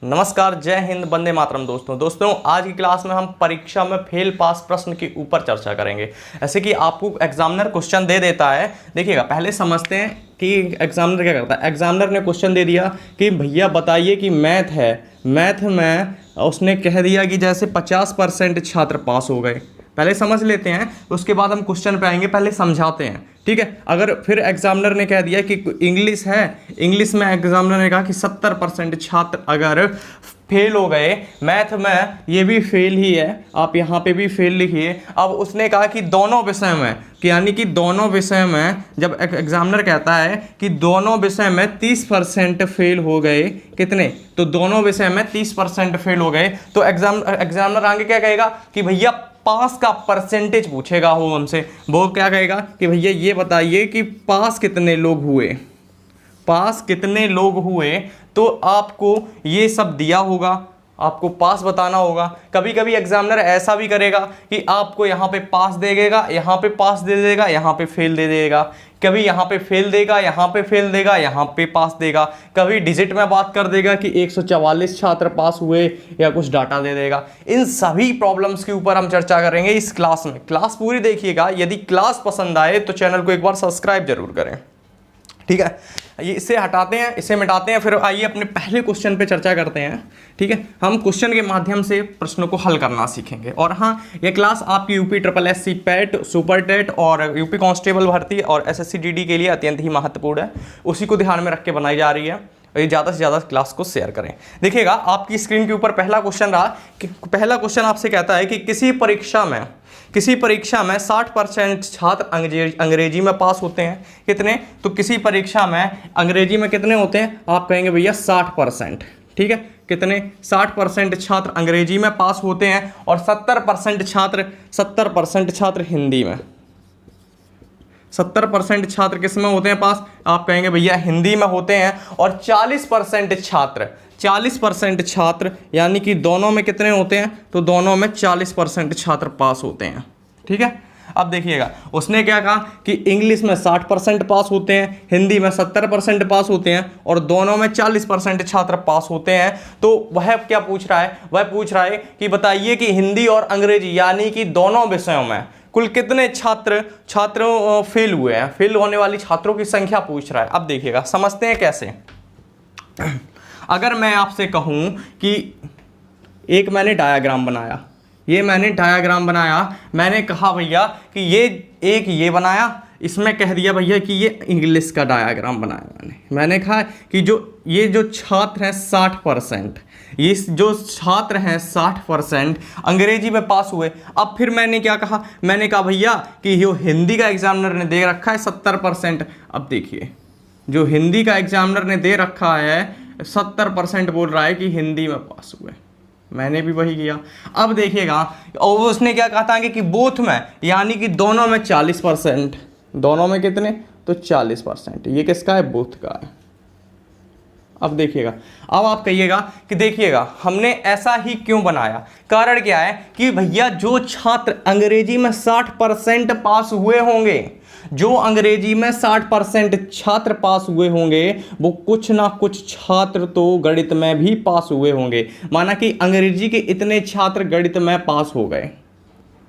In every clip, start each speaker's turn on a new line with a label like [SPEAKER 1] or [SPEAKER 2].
[SPEAKER 1] नमस्कार, जय हिंद, वंदे मातरम। दोस्तों आज की क्लास में हम परीक्षा में फेल पास प्रश्न के ऊपर चर्चा करेंगे। ऐसे कि आपको एग्जामिनर क्वेश्चन दे देता है। देखिएगा, पहले समझते हैं कि एग्जामिनर क्या करता है। एग्जामिनर ने क्वेश्चन दे दिया कि भैया बताइए कि मैथ है, मैथ में उसने कह दिया कि जैसे 50% छात्र पास हो गए। पहले समझ लेते हैं, उसके बाद हम क्वेश्चन पे आएंगे। पहले समझाते हैं, ठीक है। अगर फिर एग्जामिनर ने कह दिया कि इंग्लिश है, इंग्लिश में एग्जामिनर ने कहा कि 70% छात्र अगर फेल हो गए, मैथ में ये भी फेल ही है, आप यहाँ पे भी फेल लिखिए। अब उसने कहा कि दोनों विषय में, कि यानी कि दोनों विषय में, जब एग्जामिनर कहता है कि दोनों विषय में 30% फेल हो गए, कितने, तो दोनों विषय में 30% फेल हो गए, तो एग्जामिनर आगे क्या कहेगा कि भैया पास का परसेंटेज पूछेगा। वो हमसे वो क्या कहेगा कि भैया ये बताइए कि पास कितने लोग हुए, पास कितने लोग हुए। तो आपको ये सब दिया होगा, आपको पास बताना होगा। कभी कभी एग्जामिनर ऐसा भी करेगा कि आपको यहाँ पे पास दे देगा, यहाँ पे पास दे देगा, यहाँ पे फेल दे देगा। कभी यहाँ पे फेल देगा, यहाँ पे फेल देगा, यहाँ पे पास देगा। कभी डिजिट में बात कर देगा कि 144 छात्र पास हुए, या कुछ डाटा दे देगा। इन सभी प्रॉब्लम्स के ऊपर हम चर्चा करेंगे इस क्लास में। क्लास पूरी देखिएगा। यदि क्लास पसंद आए तो चैनल को एक बार सब्सक्राइब जरूर करें, ठीक है। ये इसे हटाते हैं, इसे मिटाते हैं, फिर आइए अपने पहले क्वेश्चन पे चर्चा करते हैं, ठीक है। हम क्वेश्चन के माध्यम से प्रश्नों को हल करना सीखेंगे। और हाँ, ये क्लास आपकी UP SSSC PET, super TET और यूपी कांस्टेबल भर्ती और SSC DD के लिए अत्यंत ही महत्वपूर्ण है। उसी को ध्यान में रख के बनाई जा रही है। और ये ज़्यादा से ज़्यादा क्लास को शेयर करें। देखिएगा, आपकी स्क्रीन के ऊपर पहला क्वेश्चन रहा कि पहला क्वेश्चन आपसे कहता है कि किसी परीक्षा में 60% छात्र अंग्रेजी में पास होते हैं। कितने, तो किसी परीक्षा में अंग्रेजी में कितने होते हैं, आप कहेंगे भैया 60%, ठीक है। कितने, 60% छात्र अंग्रेजी में पास होते हैं और 70% छात्र हिंदी में। 70% छात्र किस में होते हैं पास, आप कहेंगे भैया हिंदी में होते हैं। और 40% छात्र यानी कि दोनों में कितने होते हैं, तो दोनों में 40% छात्र पास होते हैं, ठीक है। अब देखिएगा, उसने क्या कहा कि इंग्लिश में 60% पास होते हैं, हिंदी में 70% पास होते हैं और दोनों में 40% छात्र पास होते हैं। तो वह क्या पूछ रहा है, वह पूछ रहा है कि बताइए कि हिंदी और अंग्रेजी यानी कि दोनों विषयों में कुल कितने छात्र फेल हुए हैं। फेल होने वाली छात्रों की संख्या पूछ रहा है। अब देखिएगा, समझते हैं कैसे। अगर मैं आपसे कहूं कि एक मैंने डायग्राम बनाया, मैंने कहा भैया कि ये बनाया, इसमें कह दिया भैया कि ये इंग्लिश का डायग्राम बनाया। मैंने कहा कि ये जो छात्र हैं 60%, ये जो छात्र हैं 60% अंग्रेजी में पास हुए। अब फिर मैंने क्या कहा, मैंने कहा भैया कि जो हिंदी का एग्जामिनर ने दे रखा है 70%। अब देखिए, जो हिंदी का एग्जामिनर ने दे रखा है 70% बोल रहा है कि हिंदी में पास हुए। मैंने भी वही किया। अब देखिएगा, और उसने क्या कहा था कि बोथ में, यानी कि दोनों में 40%, दोनों में कितने, तो 40%। ये किसका है, बोथ का है। अब देखिएगा, अब आप कहिएगा कि देखिएगा हमने ऐसा ही क्यों बनाया। कारण क्या है कि भैया जो छात्र अंग्रेजी में 60% पास हुए होंगे, जो अंग्रेजी में 60% छात्र पास हुए होंगे, वो कुछ ना कुछ छात्र तो गणित में भी पास हुए होंगे। माना कि अंग्रेजी के इतने छात्र गणित में पास हो गए,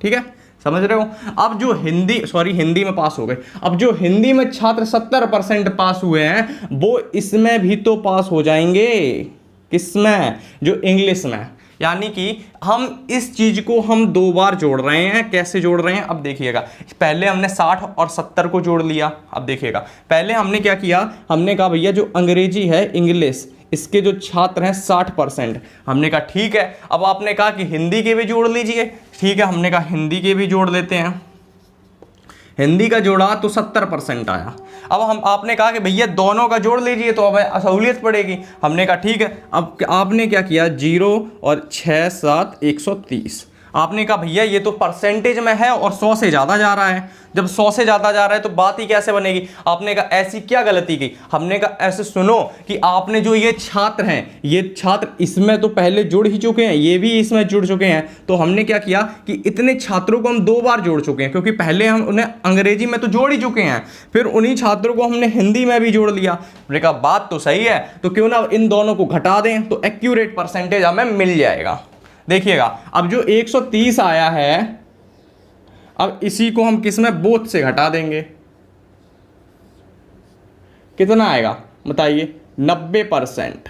[SPEAKER 1] ठीक है, समझ रहे हो। अब जो हिंदी में पास हो गए, अब जो हिंदी में छात्र 70% पास हुए हैं, वो इसमें भी तो पास हो जाएंगे। किसमें, जो इंग्लिश में। यानी कि हम इस चीज को हम दो बार जोड़ रहे हैं। कैसे जोड़ रहे हैं, अब देखिएगा। पहले हमने 60 और 70 को जोड़ लिया। अब देखिएगा, पहले हमने क्या किया, हमने कहा भैया जो अंग्रेजी है, इंग्लिश, इसके जो छात्र हैं 60%। हमने कहा ठीक है। अब आपने कहा कि हिंदी के भी जोड़ लीजिए, ठीक है, हमने कहा हिंदी के भी जोड़ लेते हैं। हिंदी का जोड़ा तो 70% आया। अब आपने कहा कि भैया दोनों का जोड़ लीजिए तो अब सहूलियत पड़ेगी। हमने कहा ठीक है। अब आपने क्या किया, 0 और 6 7 130। आपने कहा भैया ये तो परसेंटेज में है और 100 से ज़्यादा जा रहा है। जब 100 से ज़्यादा जा रहा है तो बात ही कैसे बनेगी। आपने कहा ऐसी क्या गलती की। हमने कहा ऐसे सुनो कि आपने जो ये छात्र हैं, ये छात्र इसमें तो पहले जुड़ ही चुके हैं, ये भी इसमें जुड़ चुके हैं। तो हमने क्या किया कि इतने छात्रों को हम 2 बार जोड़ चुके हैं, क्योंकि पहले हम उन्हें अंग्रेजी में तो जोड़ ही चुके हैं, फिर उन्हीं छात्रों को हमने हिंदी में भी जोड़ लिया। हमने कहा बात तो सही है, तो क्यों ना इन दोनों को घटा दें, तो एक्यूरेट परसेंटेज हमें मिल जाएगा। देखिएगा अब जो 130 आया है, अब इसी को हम किस में, बोथ से घटा देंगे। कितना आएगा बताइए, 90%।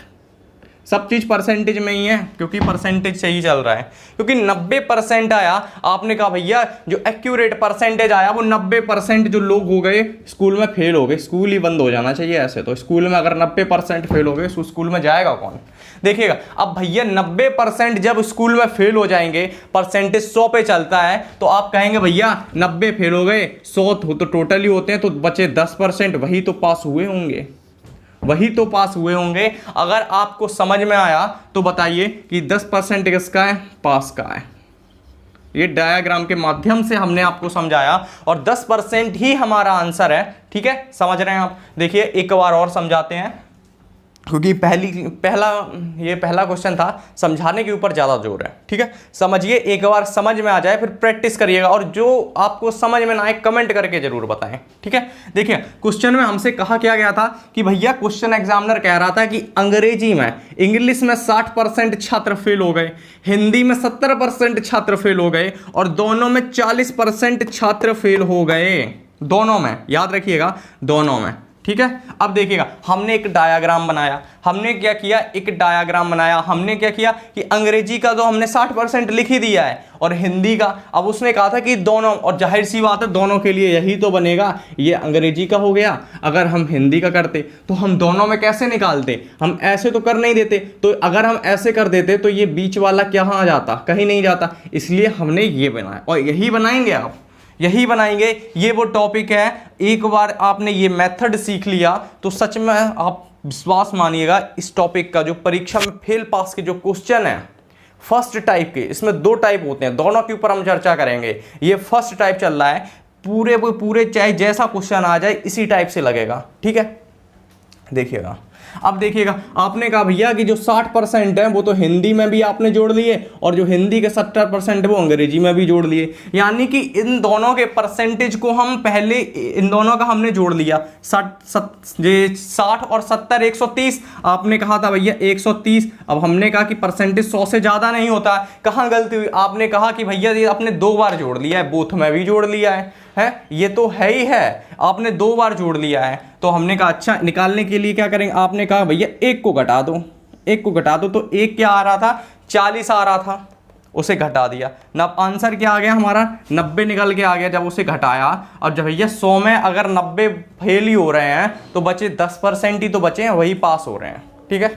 [SPEAKER 1] सब चीज परसेंटेज में ही है, क्योंकि परसेंटेज से ही चल रहा है। क्योंकि 90% आया, आपने कहा भैया जो एक्यूरेट परसेंटेज आया वो 90% जो लोग हो गए स्कूल में फेल हो गए। स्कूल ही बंद हो जाना चाहिए ऐसे तो। स्कूल में अगर 90% फेल हो गए तो स्कूल में जाएगा कौन। देखिएगा अब भैया 90% जब स्कूल में फेल हो जाएंगे, परसेंटेज 100 पे चलता है, तो आप कहेंगे भैया 90 फेल हो गए, 100 तो टोटली होते हैं, तो बचे 10%, वही तो पास हुए होंगे, वही तो पास हुए होंगे। अगर आपको समझ में आया तो बताइए कि 10% किसका है, पास का है। ये डायग्राम के माध्यम से हमने आपको समझाया और 10% ही हमारा आंसर है। ठीक है, समझ रहे हैं आप। देखिए एक बार और समझाते हैं, क्योंकि पहला क्वेश्चन था, समझाने के ऊपर ज़्यादा जोर है। ठीक है, समझिए, एक बार समझ में आ जाए फिर प्रैक्टिस करिएगा, और जो आपको समझ में ना आए कमेंट करके जरूर बताएं। ठीक है, देखिए क्वेश्चन में हमसे कहा क्या गया था कि भैया क्वेश्चन एग्जामिनर कह रहा था कि अंग्रेजी में, इंग्लिश में 60% छात्र फेल हो गए, हिंदी में 70% छात्र फेल हो गए, और दोनों में 40% छात्र फेल हो गए। दोनों में, याद रखिएगा, दोनों में। ठीक है, अब देखिएगा हमने एक डायग्राम बनाया। हमने क्या किया, एक डायग्राम बनाया। हमने क्या किया कि अंग्रेजी का तो हमने 60% लिख ही दिया है, और हिंदी का अब उसने कहा था कि दोनों, और जाहिर सी बात है दोनों के लिए यही तो बनेगा। ये अंग्रेजी का हो गया, अगर हम हिंदी का करते तो हम दोनों में कैसे निकालते, हम ऐसे तो कर नहीं देते। तो अगर हम ऐसे कर देते तो ये बीच वाला कहाँ जाता, कहीं नहीं जाता। इसलिए हमने ये बनाया, और यही बनाएंगे आप, यही बनाएंगे। ये वो टॉपिक है, एक बार आपने ये मेथड सीख लिया तो सच में आप विश्वास मानिएगा, इस टॉपिक का जो परीक्षा में फेल पास के जो क्वेश्चन है फर्स्ट टाइप के, इसमें 2 टाइप होते हैं, दोनों के ऊपर हम चर्चा करेंगे। ये फर्स्ट टाइप चल रहा है, पूरे चाहे जैसा क्वेश्चन आ जाए इसी टाइप से लगेगा। ठीक है, देखिएगा अब देखिएगा, आपने कहा भैया कि जो 60% है वो तो हिंदी में भी आपने जोड़ लिए, और जो हिंदी के 70% है वो अंग्रेजी में भी जोड़ लिए। यानी कि इन दोनों के परसेंटेज को हम पहले, इन दोनों का हमने जोड़ लिया। 60 और 70 130। आपने कहा था भैया 130। अब हमने कहा कि परसेंटेज 100 से ज़्यादा नहीं होता। कहाँ गलती हुई, आपने कहा कि भैया ये आपने 2 बार जोड़ लिया है, बोथ में भी जोड़ लिया है, ये तो है ही है, आपने 2 बार जोड़ लिया है। तो हमने कहा अच्छा, निकालने के लिए क्या करेंगे, आपने कहा भैया 1 को घटा दो, 1 को घटा दो। तो 1 क्या आ रहा था, 40 आ रहा था, उसे घटा दिया। अब आंसर क्या आ गया हमारा, 90 निकल के आ गया जब उसे घटाया। अब जब भैया 100 में अगर 90 फेल ही हो रहे हैं तो बचे 10% ही तो बचे हैं, वही पास हो रहे हैं। ठीक है,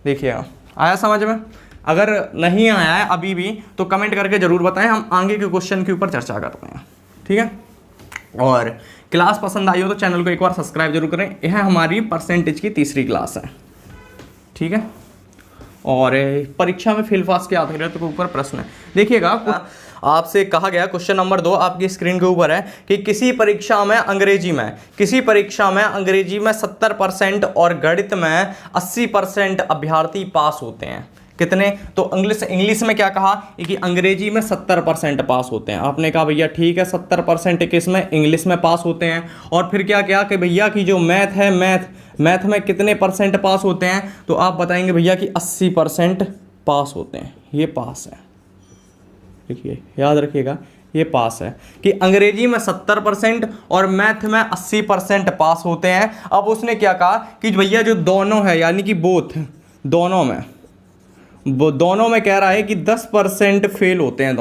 [SPEAKER 1] देखिए आया समझ में। अगर नहीं आया है अभी भी तो कमेंट करके जरूर बताएं, हम आगे के क्वेश्चन के ऊपर चर्चा करते हैं। ठीक है, और क्लास पसंद आई हो तो चैनल को एक बार सब्सक्राइब जरूर करें। यह हमारी परसेंटेज की 3री क्लास है। ठीक है, और परीक्षा में फेल पास के आधार के ऊपर प्रश्न है। देखिएगा आपसे कहा गया, क्वेश्चन नंबर 2 आपकी स्क्रीन के ऊपर है कि किसी परीक्षा में अंग्रेजी में 70% और गणित में 80% अभ्यर्थी पास होते हैं। कितने, तो इंग्लिश में क्या कहा कि अंग्रेजी में 70% पास होते हैं। आपने कहा भैया ठीक है, 70% किस में, इंग्लिश में पास होते हैं। और फिर क्या कि भैया कि जो मैथ है, मैथ में कितने परसेंट पास होते हैं, तो आप बताएंगे भैया कि 80% पास होते हैं। ये पास है, देखिए याद रखिएगा, ये पास है कि अंग्रेजी में 70% और मैथ में 80% पास होते हैं। अब उसने क्या कहा कि भैया जो दोनों है, यानी कि बोथ, दोनों में कह रहा है कि 10% फेल होते हैं।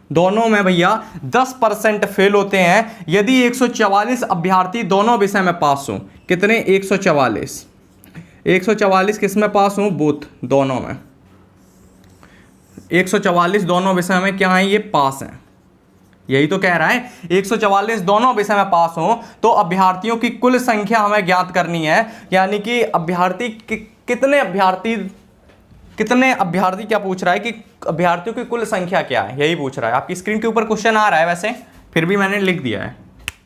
[SPEAKER 1] दोनों में भैया 10% फेल होते हैं। यदि 144 अभ्यर्थी दोनों विषय में पास हों, कितने, 144 किस में पास हों, बोथ, दोनों में 144 दोनों विषय में क्या है, ये पास हैं। यही तो कह रहा है, 144 दोनों विषय में पास हों तो अभ्यर्थियों की कुल संख्या हमें ज्ञात करनी है। यानी कि अभ्यर्थी कितने अभ्यर्थी कितने अभ्यर्थी, क्या पूछ रहा है कि अभ्यर्थियों की कुल संख्या क्या है, यही पूछ रहा है। आपकी स्क्रीन के ऊपर क्वेश्चन आ रहा है वैसे, फिर भी मैंने लिख दिया है,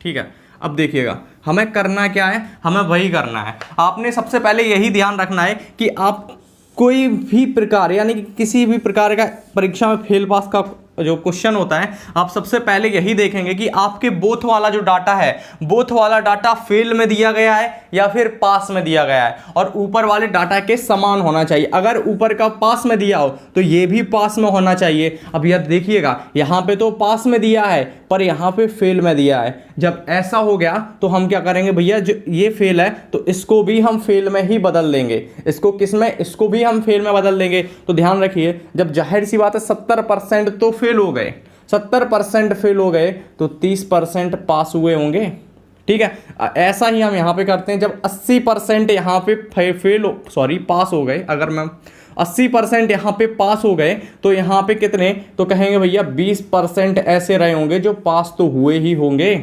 [SPEAKER 1] ठीक है। अब देखिएगा हमें करना क्या है, हमें वही करना है। आपने सबसे पहले यही ध्यान रखना है कि आप कोई भी प्रकार यानी कि किसी भी प्रकार का परीक्षा में फेल पास का जो क्वेश्चन होता है, आप सबसे पहले यही देखेंगे कि आपके बोथ वाला जो डाटा है, बोथ वाला डाटा फेल में दिया गया है या फिर पास में दिया गया है, और ऊपर वाले डाटा के समान होना चाहिए। अगर ऊपर का पास में दिया हो तो ये भी पास में होना चाहिए। अब यह देखिएगा यहाँ पे तो पास में दिया है पर यहाँ पे फेल में दिया है। जब ऐसा हो गया तो हम क्या करेंगे भैया, जो ये फेल है तो इसको भी हम फेल में ही बदल देंगे। इसको किस में, इसको भी हम फेल में बदल देंगे। तो ध्यान रखिए, जब जाहिर सी बात है 70% तो फेल हो गए, 70% फेल हो गए तो 30% पास हुए होंगे, ठीक है। ऐसा ही हम यहाँ पे करते हैं, जब 80% यहाँ पे पास हो गए, अगर मैं 80% यहाँ पे पास हो गए तो यहाँ पे कितने, तो कहेंगे भैया 20% ऐसे रहे होंगे जो पास तो हुए ही होंगे,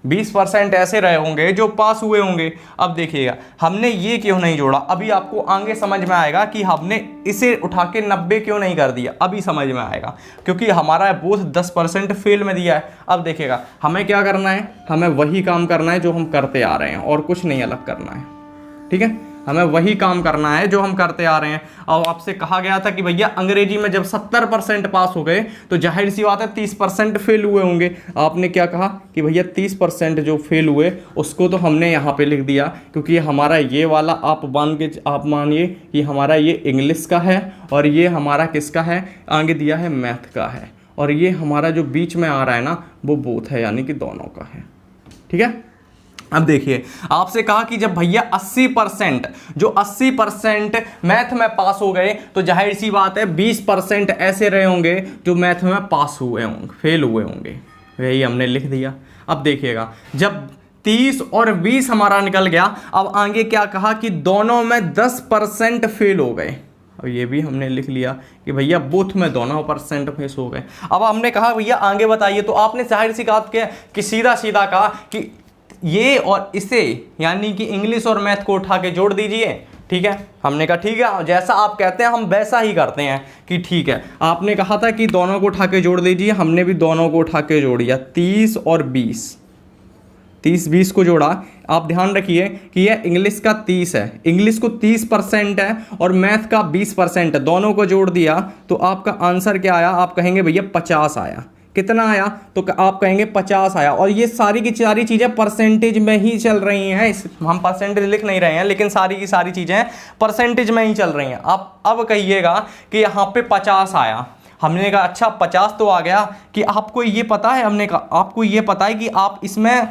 [SPEAKER 1] 20% ऐसे रहे होंगे जो पास हुए होंगे। अब देखिएगा हमने ये क्यों नहीं जोड़ा, अभी आपको आगे समझ में आएगा कि हमने इसे उठा के 90 क्यों नहीं कर दिया, अभी समझ में आएगा, क्योंकि हमारा बोथ 10% फेल में दिया है। अब देखिएगा हमें क्या करना है, हमें वही काम करना है जो हम करते आ रहे हैं, और कुछ नहीं अलग करना है, ठीक है। हमें वही काम करना है जो हम करते आ रहे हैं। अब आपसे कहा गया था कि भैया अंग्रेजी में जब 70% पास हो गए तो जाहिर सी बात है 30% फेल हुए होंगे। आपने क्या कहा कि भैया 30% जो फेल हुए उसको तो हमने यहाँ पे लिख दिया, क्योंकि हमारा ये वाला आप मानिए कि हमारा ये इंग्लिश का है और ये हमारा किसका है, आगे दिया है मैथ का है, और ये हमारा जो बीच में आ रहा है ना वो बोथ है, यानी कि दोनों का है, ठीक है। अब देखिए आपसे कहा कि जब भैया 80% जो 80% मैथ में पास हो गए तो जाहिर सी बात है 20% ऐसे रहे होंगे जो मैथ में पास हुए होंगे, फेल हुए होंगे, यही हमने लिख दिया। अब देखिएगा जब 30 और 20 हमारा निकल गया, अब आगे क्या कहा कि दोनों में 10% फेल हो गए, और ये भी हमने लिख लिया कि भैया बोथ में दोनों % फेस हो गए। अब हमने कहा भैया आगे बताइए, तो आपने जाहिर सी बात कि सीधा सीधा कहा कि ये और इसे यानी कि इंग्लिश और मैथ को उठा के जोड़ दीजिए, ठीक है। हमने कहा ठीक है, जैसा आप कहते हैं हम वैसा ही करते हैं कि ठीक है। आपने कहा था कि दोनों को उठा के जोड़ दीजिए, हमने भी दोनों को उठा के जोड़ दिया, 30 और 20 को जोड़ा। आप ध्यान रखिए कि यह इंग्लिश का 30 है, इंग्लिश को 30% है और मैथ का 20% है, दोनों को जोड़ दिया तो आपका आंसर क्या आया, आप कहेंगे भैया 50 आया। कितना आया, तो आप कहेंगे 50 आया। और ये सारी की सारी चीज़ें परसेंटेज में ही चल रही हैं, हम परसेंटेज लिख नहीं रहे हैं, लेकिन सारी की सारी चीज़ें परसेंटेज में ही चल रही हैं। आप अब कहिएगा कि यहाँ पे 50 आया, हमने कहा अच्छा 50 तो आ गया, कि आपको ये पता है, हमने कहा आपको ये पता है कि आप इसमें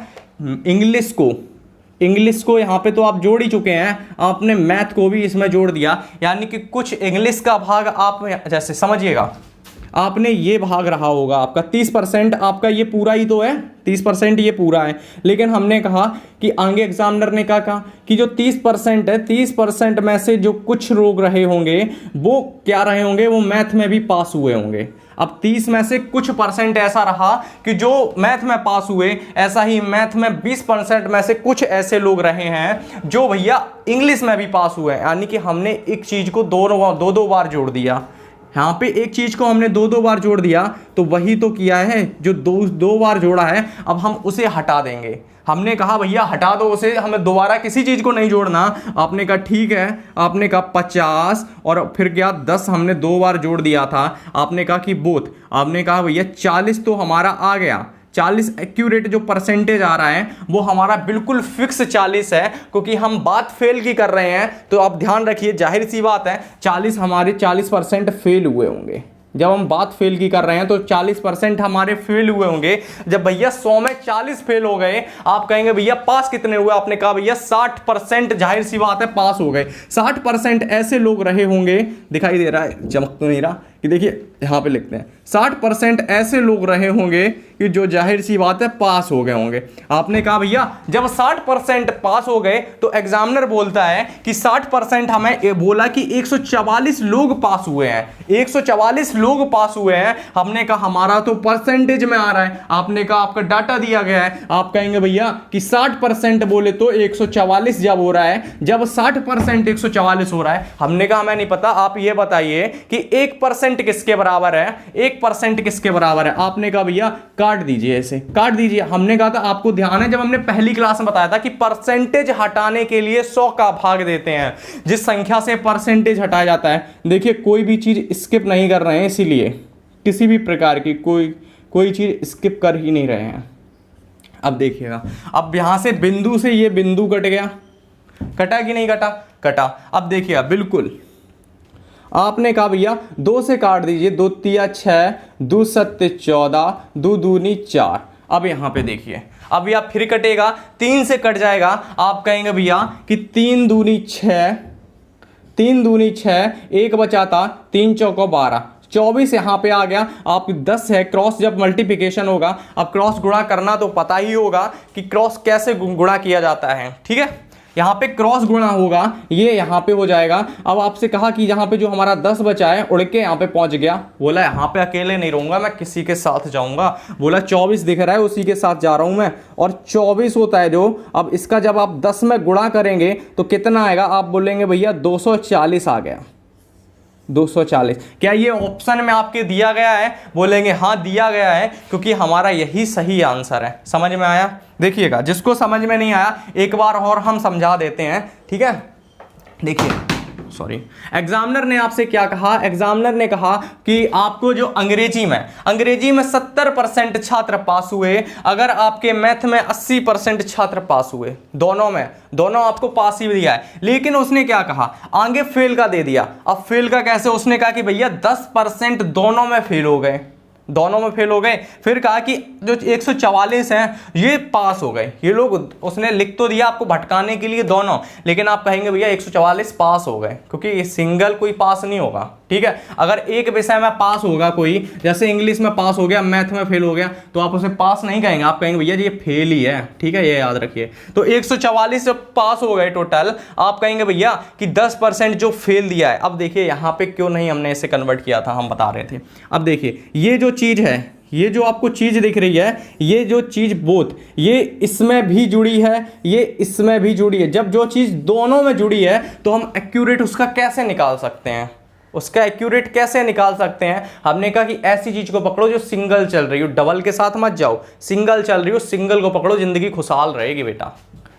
[SPEAKER 1] इंग्लिश को यहाँ पे तो आप जोड़ ही चुके हैं, आपने मैथ को भी इसमें जोड़ दिया, यानी कि कुछ इंग्लिश का भाग आप जैसे समझिएगा, आपने ये भाग रहा होगा आपका 30%, आपका ये पूरा ही तो है, 30% ये पूरा है। लेकिन हमने कहा कि आगे एग्जामिनर ने क्या कहा कि जो 30% है, 30% में से जो कुछ लोग रहे होंगे वो क्या रहे होंगे, वो मैथ में भी पास हुए होंगे। अब 30 में से कुछ % ऐसा रहा कि जो मैथ में पास हुए, ऐसा ही मैथ में 20% में से कुछ ऐसे लोग रहे हैं जो भैया इंग्लिश में भी पास हुए हैं, यानी कि हमने एक चीज को दो बार जोड़ दिया। यहाँ पे एक चीज को हमने दो बार जोड़ दिया, तो वही तो किया है जो दो बार जोड़ा है। अब हम उसे हटा देंगे, हमने कहा भैया हटा दो उसे, हमें दोबारा किसी चीज को नहीं जोड़ना। आपने कहा ठीक है, आपने कहा 50 और फिर क्या 10 हमने 2 बार जोड़ दिया था। आपने कहा कि बोथ, आपने कहा भैया 40 तो हमारा आ गया, 40 एक्यूरेट जो परसेंटेज आ रहा है वो हमारा बिल्कुल फिक्स 40 है, क्योंकि हम बात फेल की कर रहे हैं। तो आप ध्यान रखिए, जाहिर सी बात है 40 हमारे 40% फेल हुए होंगे। जब हम बात फेल की कर रहे हैं तो 40% हमारे फेल हुए होंगे। जब भैया 100 में 40 फेल हो गए, आप कहेंगे भैया पास कितने हुए, आपने कहा भैया 60%, जाहिर सी बात है पास हो गए। 60% ऐसे लोग रहे होंगे, दिखाई दे रहा है, चमक तो नहीं रहा, कि देखिए यहाँ पे लिखते हैं 60% ऐसे लोग रहे होंगे कि जो जाहिर सी बात है पास हो गए होंगे। आपने कहा भैया जब 60% पास हो गए तो एग्जामिनर बोलता है कि 60% हमें बोला कि 144 लोग पास हुए हैं, 144 लोग पास हुए हैं। हमने कहा हमारा तो परसेंटेज में आ रहा है, आपने कहा आपका डाटा दिया गया है, आप कहेंगे भैया कि 60% बोले तो 144 जब हो रहा है, जब 60% 144 हो रहा है। हमने कहा हमें नहीं पता, आप ये बताइए कि 1% किसके बराबर है, 1% किसके बराबर है। आपने कहा भैया काट दीजिए, ऐसे काट दीजिए। हमने कहा था आपको ध्यान है जब हमने पहली क्लास में बताया था कि परसेंटेज हटाने के लिए 100 का भाग देते हैं, जिस संख्या से परसेंटेज हटाया जाता है। देखिए कोई भी चीज स्किप नहीं कर रहे हैं, इसीलिए किसी भी प्रकार की कोई चीज स्किप कर ही नहीं रहे हैं। अब देखिएगा, अब यहां से बिंदु से ये बिंदु कट गया, कटा कि नहीं कटा, कटा। अब देखिएगा बिल्कुल आपने कहा भैया 2 से काट दीजिए, 2 तिया 6, 2 सत्ते 14, 2 दूनी 4। अब यहां पे देखिए, अब यह फिर कटेगा, 3 से कट जाएगा। आप कहेंगे भैया कि 3 दूनी 6, 3 दूनी 6, 1 बचाता, 3 चौको 12, 24 यहां पे आ गया। आप 10 है, क्रॉस जब मल्टीप्लिकेशन होगा, अब क्रॉस गुणा करना तो पता ही होगा कि क्रॉस कैसे गुणा किया जाता है, ठीक है। यहाँ पे क्रॉस गुणा होगा, ये यहाँ पे हो जाएगा। अब आपसे कहा कि यहाँ पे जो हमारा 10 बचा है उड़ के यहाँ पे पहुंच गया, बोला यहाँ पे अकेले नहीं रहूंगा, मैं किसी के साथ जाऊंगा। बोला 24 दिख रहा है, उसी के साथ जा रहा हूं मैं, और 24 होता है जो। अब इसका जब आप 10 में गुणा करेंगे तो कितना आएगा, आप बोलेंगे भैया 240 आ गया, 240। क्या ये ऑप्शन में आपके दिया गया है? बोलेंगे हाँ दिया गया है, क्योंकि हमारा यही सही आंसर है। समझ में आया? देखिएगा, जिसको समझ में नहीं आया एक बार और हम समझा देते हैं, ठीक है। देखिए सॉरी, एग्जामिनर ने आपसे क्या कहा, एग्जामिनर ने कहा कि आपको जो अंग्रेजी में 70% छात्र पास हुए, अगर आपके मैथ में 80% छात्र पास हुए, दोनों आपको पास ही दिया है। लेकिन उसने क्या कहा, आगे फेल का दे दिया। अब फेल का कैसे, उसने कहा कि भैया 10% दोनों में फेल हो गए, दोनों में फेल हो गए। फिर कहा कि जो 144 हैं ये पास हो गए, ये लोग। उसने लिख तो दिया आपको भटकाने के लिए दोनों, लेकिन आप कहेंगे भैया 144 पास हो गए, क्योंकि ये सिंगल कोई पास नहीं होगा, ठीक है। अगर एक विषय में पास होगा कोई, जैसे इंग्लिश में पास हो गया, मैथ में फेल हो गया, तो आप उसे पास नहीं कहेंगे, आप कहेंगे भैया ये फेल ही है, ठीक है, ये याद रखिए। तो 144 पास हो गए टोटल, आप कहेंगे भैया कि 10% जो फेल दिया है। अब देखिए यहाँ पे क्यों नहीं हमने इसे कन्वर्ट किया था, हम बता रहे थे। अब देखिए ये जो चीज है, ये जो आपको चीज दिख रही है, ये जो चीज बोथ, ये इसमें भी जुड़ी है, ये इसमें भी जुड़ी है। जब जो चीज दोनों में जुड़ी है तो हम एक्यूरेट उसका कैसे निकाल सकते हैं, उसका एक्यूरेट कैसे निकाल सकते हैं। हमने कहा कि ऐसी चीज को पकड़ो जो सिंगल चल रही हो, डबल के साथ मत जाओ, सिंगल चल रही हो, सिंगल को पकड़ो, जिंदगी खुशहाल रहेगी बेटा,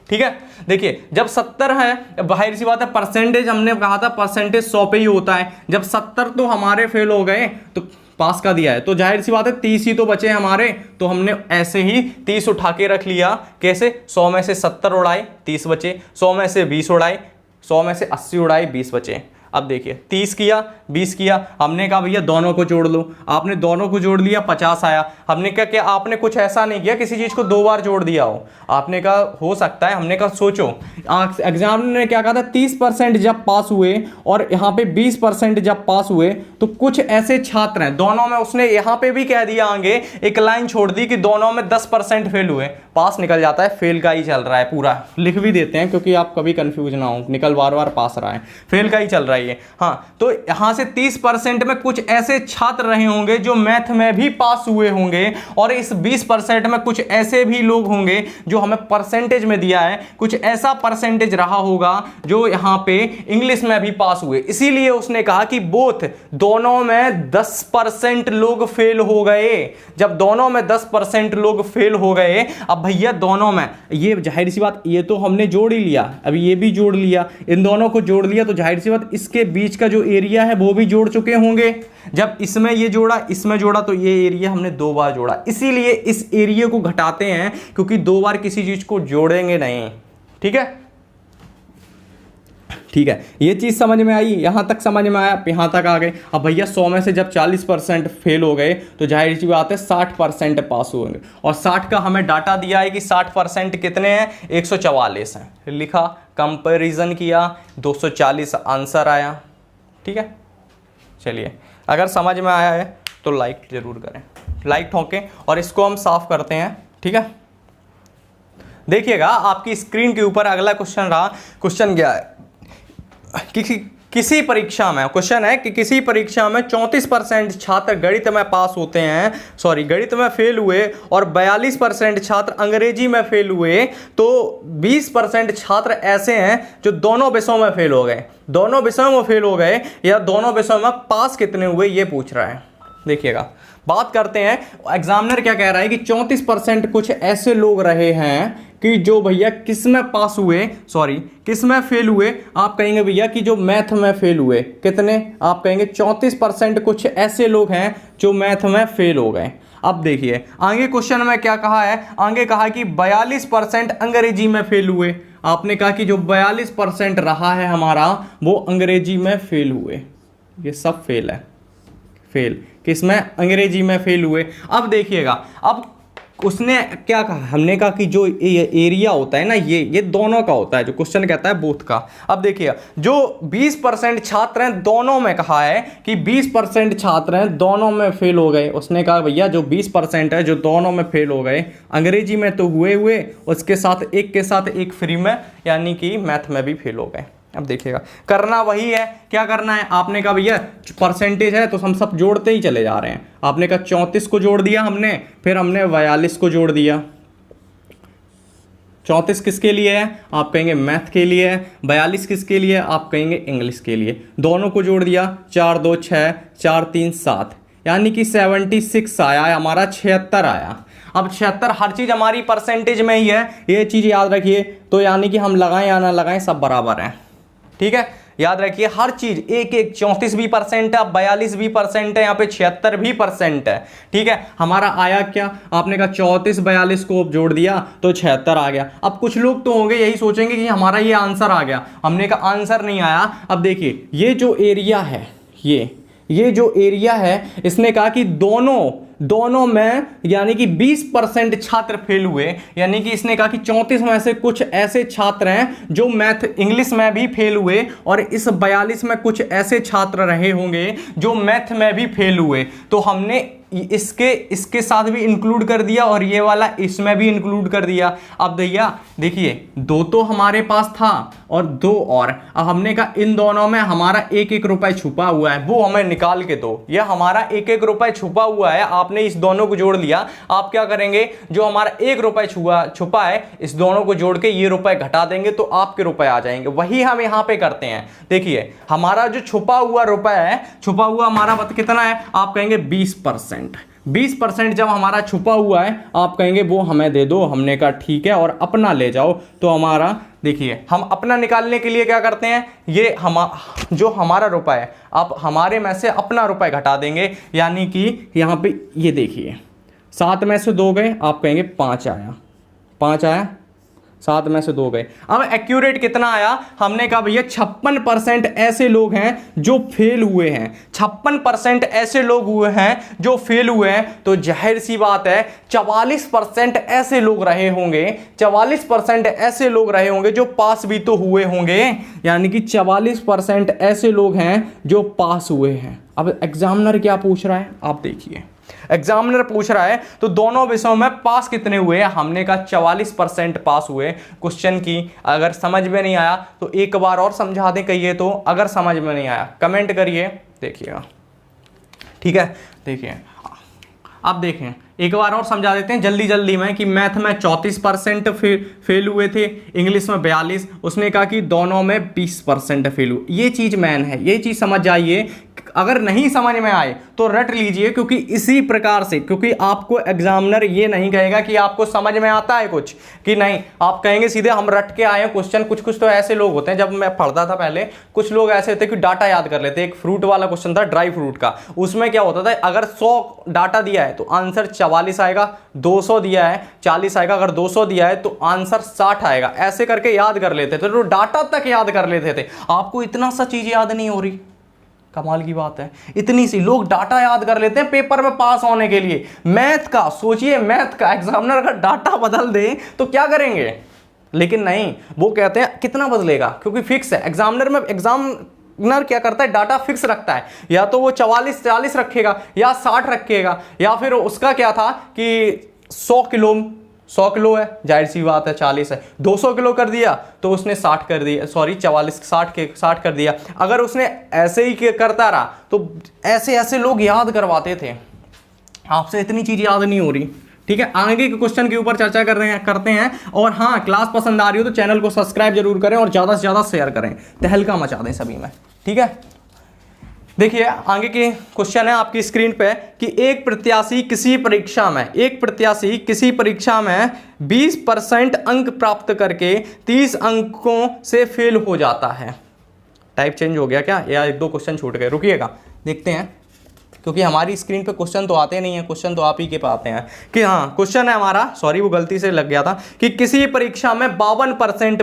[SPEAKER 1] ठीक है। देखिए जब 70 है, बाहर सी बात है, परसेंटेज हमने कहा था परसेंटेज 100 पे ही होता है। जब 70 तो हमारे फेल हो गए तो पास का दिया है, तो जाहिर सी बात है 30 ही तो बचे हमारे, तो हमने ऐसे ही 30 उठा के रख लिया। कैसे, 100 में से 70 उड़ाए, 30 बचे, 100 में से 20 उड़ाए, 100 में से 80 उड़ाए, 20 बचे। अब देखिए 30 किया, 20 किया, हमने कहा भैया दोनों को जोड़ लो, आपने दोनों को जोड़ लिया, 50 आया। हमने कहा कि आपने कुछ ऐसा नहीं किया किसी चीज को 2 बार जोड़ दिया हो, आपने कहा हो सकता है। हमने कहा सोचो, एग्जाम ने क्या कहा था, 30% जब पास हुए और यहाँ पे 20% जब पास हुए, तो कुछ ऐसे छात्र हैं दोनों में, उसने यहाँ पे भी कह दिया, आगे एक लाइन छोड़ दी कि दोनों में 10% फेल हुए, पास निकल जाता है, फेल का ही चल रहा है पूरा। लिख भी देते हैं क्योंकि आप कभी कंफ्यूज ना हो, निकल बार बार पास रहा है, फेल का ही चल रहा है ये। हाँ, तो यहां से 30% में कुछ ऐसे छात्र रहे होंगे जो मैथ में भी पास हुए होंगे, और इस 20% में कुछ ऐसे भी लोग होंगे जो हमें परसेंटेज में दिया है, कुछ ऐसा परसेंटेज रहा होगा जो यहां पे इंग्लिश में भी पास हुए। इसीलिए उसने कहा कि बोथ, दोनों में 10% लोग फेल हो गए। जब दोनों में 10% लोग फेल हो गए, अब भैया दोनों में, ये जाहिर सी बात, ये तो हमने जोड़ ही लिया, अभी ये भी जोड़ लिया, इन दोनों को जोड़ लिया, तो जाहिर सी बात इसके बीच का जो एरिया है वो भी जोड़ चुके होंगे। जब इसमें ये जोड़ा, इसमें जोड़ा, तो ये एरिया हमने 2 बार जोड़ा। इसीलिए इस एरिया को घटाते हैं, क्योंकि 2 बार किसी चीज को जोड़ेंगे नहीं, ठीक है, ठीक है। ये चीज समझ में आई, यहां तक समझ में आया, यहां तक आ गए। अब भैया 100 में से जब 40% फेल हो गए, तो जाहिर सी बात है 60% पास होंगे, और 60 का हमें डाटा दिया है कि 60% कितने हैं, 144 हैं। लिखा, कंपैरिजन किया, 240 आंसर आया, ठीक है। चलिए, अगर समझ में आया है तो लाइक ज़रूर करें, लाइक ठोकें और इसको हम साफ करते हैं। ठीक है, देखिएगा आपकी स्क्रीन के ऊपर अगला क्वेश्चन रहा। क्वेश्चन क्या है कि किसी परीक्षा में, क्वेश्चन है कि किसी परीक्षा में 34% छात्र गणित में पास होते हैं, गणित में फेल हुए और 42% छात्र अंग्रेजी में फेल हुए, तो 20% छात्र ऐसे हैं जो दोनों विषयों में फेल हो गए। दोनों विषयों में फेल हो गए या दोनों विषयों में पास कितने हुए ये पूछ रहा है। देखिएगा, बात करते हैं, एग्जामिनर क्या कह रहा है कि 34% कुछ ऐसे लोग रहे हैं कि जो भैया किस में पास हुए, किस में फेल हुए। आप कहेंगे भैया कि जो मैथ में फेल हुए, कितने, आप कहेंगे 34% कुछ ऐसे लोग हैं जो मैथ में फेल हो गए। अब देखिए आगे क्वेश्चन में क्या कहा है, आगे कहा कि 42% अंग्रेजी में फेल हुए। आपने कहा कि जो 42% रहा है हमारा वो अंग्रेजी में फेल हुए, ये सब फेल है, फेल किसमें, अंग्रेजी में फेल हुए। अब देखिएगा, अब उसने क्या कहा, हमने कहा कि जो एरिया होता है ना ये दोनों का होता है, जो क्वेश्चन कहता है बोथ का। अब देखिए जो 20% छात्र हैं दोनों में, कहा है कि 20% छात्र हैं दोनों में फेल हो गए। उसने कहा भैया जो 20% है जो दोनों में फेल हो गए, अंग्रेजी में तो हुए, उसके साथ एक के साथ एक फ्री में, यानी कि मैथ में भी फेल हो गए। अब देखिएगा करना वही है, क्या करना है, आपने कहा भैया परसेंटेज है तो हम सब जोड़ते ही चले जा रहे हैं। आपने कहा 34 को जोड़ दिया हमने, फिर हमने 42 को जोड़ दिया। 34 किसके लिए है, आप कहेंगे मैथ के लिए है। 42 किसके लिए, आप कहेंगे इंग्लिश के लिए। दोनों को जोड़ दिया, 4 2 6, 4 3 7, यानी कि 76 आया है हमारा, 76 आया। अब 76 हर चीज़ हमारी परसेंटेज में ही है, ये चीज़ याद रखिए। तो यानी कि हम लगाएं या ना लगाएं सब बराबर है। ठीक है, याद रखिए हर चीज एक 34 भी परसेंट है, 42 भी परसेंट है, यहाँ पे 76 भी परसेंट है। ठीक है, हमारा आया क्या, आपने कहा 34 42 को जोड़ दिया तो 76 आ गया। अब कुछ लोग तो होंगे यही सोचेंगे कि हमारा ये आंसर आ गया, हमने कहा आंसर नहीं आया। अब देखिए ये जो एरिया है, ये जो एरिया है, इसने कहा कि दोनों में यानी कि 20% छात्र फेल हुए, यानी कि इसने कहा कि 34 में से कुछ ऐसे छात्र हैं जो मैथ इंग्लिश में भी फेल हुए और इस 42 में कुछ ऐसे छात्र रहे होंगे जो मैथ में भी फेल हुए। तो हमने इसके साथ भी इंक्लूड कर दिया और ये वाला इसमें भी इंक्लूड कर दिया। अब भैया देखिए 2 तो हमारे पास था और 2 और, अब हमने कहा इन दोनों में हमारा 1-1 रुपए छुपा हुआ है, वो हमें निकाल के दो। यह हमारा 1-1 रुपए छुपा हुआ है, आपने इस दोनों को जोड़ लिया। आप क्या करेंगे, जो हमारा 1 रुपए छुपा है इस दोनों को जोड़ के ये रुपए घटा देंगे तो आपके रुपए आ जाएंगे। वही हम यहाँ पे करते हैं। देखिए हमारा जो छुपा हुआ रुपए है, छुपा हुआ हमारा कितना है, आप कहेंगे 20%। 20% जब हमारा छुपा हुआ है आप कहेंगे वो हमें दे दो। हमने कहा ठीक है और अपना ले जाओ। तो हमारा देखिए हम अपना निकालने के लिए क्या करते हैं, ये जो हमारा रुपया है आप हमारे में से अपना रुपया घटा देंगे, यानी कि यहाँ पे ये देखिए 7 में से 2 गए, आप कहेंगे 5 आया, 5 आया, 7 में से 2 गए। अब एक्यूरेट कितना आया, हमने कहा भैया 56% ऐसे लोग हैं जो फेल हुए हैं। 56% ऐसे लोग हुए हैं जो फेल हुए हैं, तो जाहिर सी बात है 44% ऐसे लोग रहे होंगे, 44% ऐसे लोग रहे होंगे जो पास भी तो हुए होंगे, यानी कि 44% ऐसे लोग हैं जो पास हुए हैं। अब एग्जामिनर क्या पूछ रहा है, आप देखिए एग्जामिनर पूछ रहा है तो दोनों विषयों में पास कितने हुए, हमने कहा 44% पास हुए। क्वेश्चन की अगर समझ में नहीं आया तो एक बार और समझा दें कहिए, तो अगर समझ में नहीं आया कमेंट करिए, देखिएगा। ठीक है, देखिए अब देखें एक बार और समझा देते हैं जल्दी में कि मैथ में 34% फेल हुए थे, इंग्लिश में 42, उसने कहा कि दोनों में 20% फेल हुए। ये चीज़ मैन है, ये चीज़ समझ जाइए। अगर नहीं समझ में आए तो रट लीजिए, क्योंकि इसी प्रकार से, क्योंकि आपको एग्जामिनर ये नहीं कहेगा कि आपको समझ में आता है कुछ कि नहीं, आप कहेंगे सीधे हम रट के आए हैं क्वेश्चन। कुछ तो ऐसे लोग होते हैं, जब मैं पढ़ता था पहले कुछ लोग ऐसे थे कि डाटा याद कर लेते। एक फ्रूट वाला क्वेश्चन था, ड्राई फ्रूट का, उसमें क्या होता था, अगर 100 डाटा दिया है तो आंसर 44 आएगा, 200 दिया है 40 आएगा, अगर 200 दिया है तो आंसर 60 आएगा। ऐसे करके याद कर लेते थे, तो डाटा तक याद कर लेते थे। आपको इतना सा चीज याद नहीं हो रही, कमाल की बात है, इतनी सी लोग डाटा याद कर लेते हैं पेपर में पास होने के लिए। मैथ का सोचिए, मैथ का एग्जामिनर का डाटा बदल दे तो क्या करेंगे, लेकिन नहीं, वो कहते हैं कितना बदलेगा, क्योंकि फिक्स है। एग्जामिनर में एग्जाम एग्जामिनर क्या करता है, डाटा फिक्स रखता है, या तो वो 44-40 रखेगा या 60 रखेगा, या फिर उसका क्या था कि 100 किलो है, जाहिर सी बात है 40 है, 200 किलो कर दिया तो उसने 60 कर दिया, सॉरी 60 कर दिया। अगर उसने ऐसे ही करता रहा तो ऐसे ऐसे लोग याद करवाते थे। आपसे इतनी चीज याद नहीं हो रही, ठीक है। आगे के क्वेश्चन के ऊपर चर्चा करते हैं। और हाँ, क्लास पसंद आ रही हो तो चैनल को सब्सक्राइब जरूर करें और ज्यादा से ज्यादा शेयर करें, तहलका मचा दें सभी में, ठीक है। देखिए आगे के क्वेश्चन है आपकी स्क्रीन पे कि एक प्रत्याशी किसी परीक्षा में 20% अंक प्राप्त करके 30 अंकों से फेल हो जाता है। टाइप चेंज हो गया क्या, या 1-2 क्वेश्चन छूट गए, रुकिएगा देखते हैं, क्योंकि हमारी स्क्रीन पे क्वेश्चन तो आते नहीं है, क्वेश्चन तो आप ही के पास आते हैं। कि हाँ, क्वेश्चन है हमारा, सॉरी वो गलती से लग गया था, कि किसी परीक्षा में 52%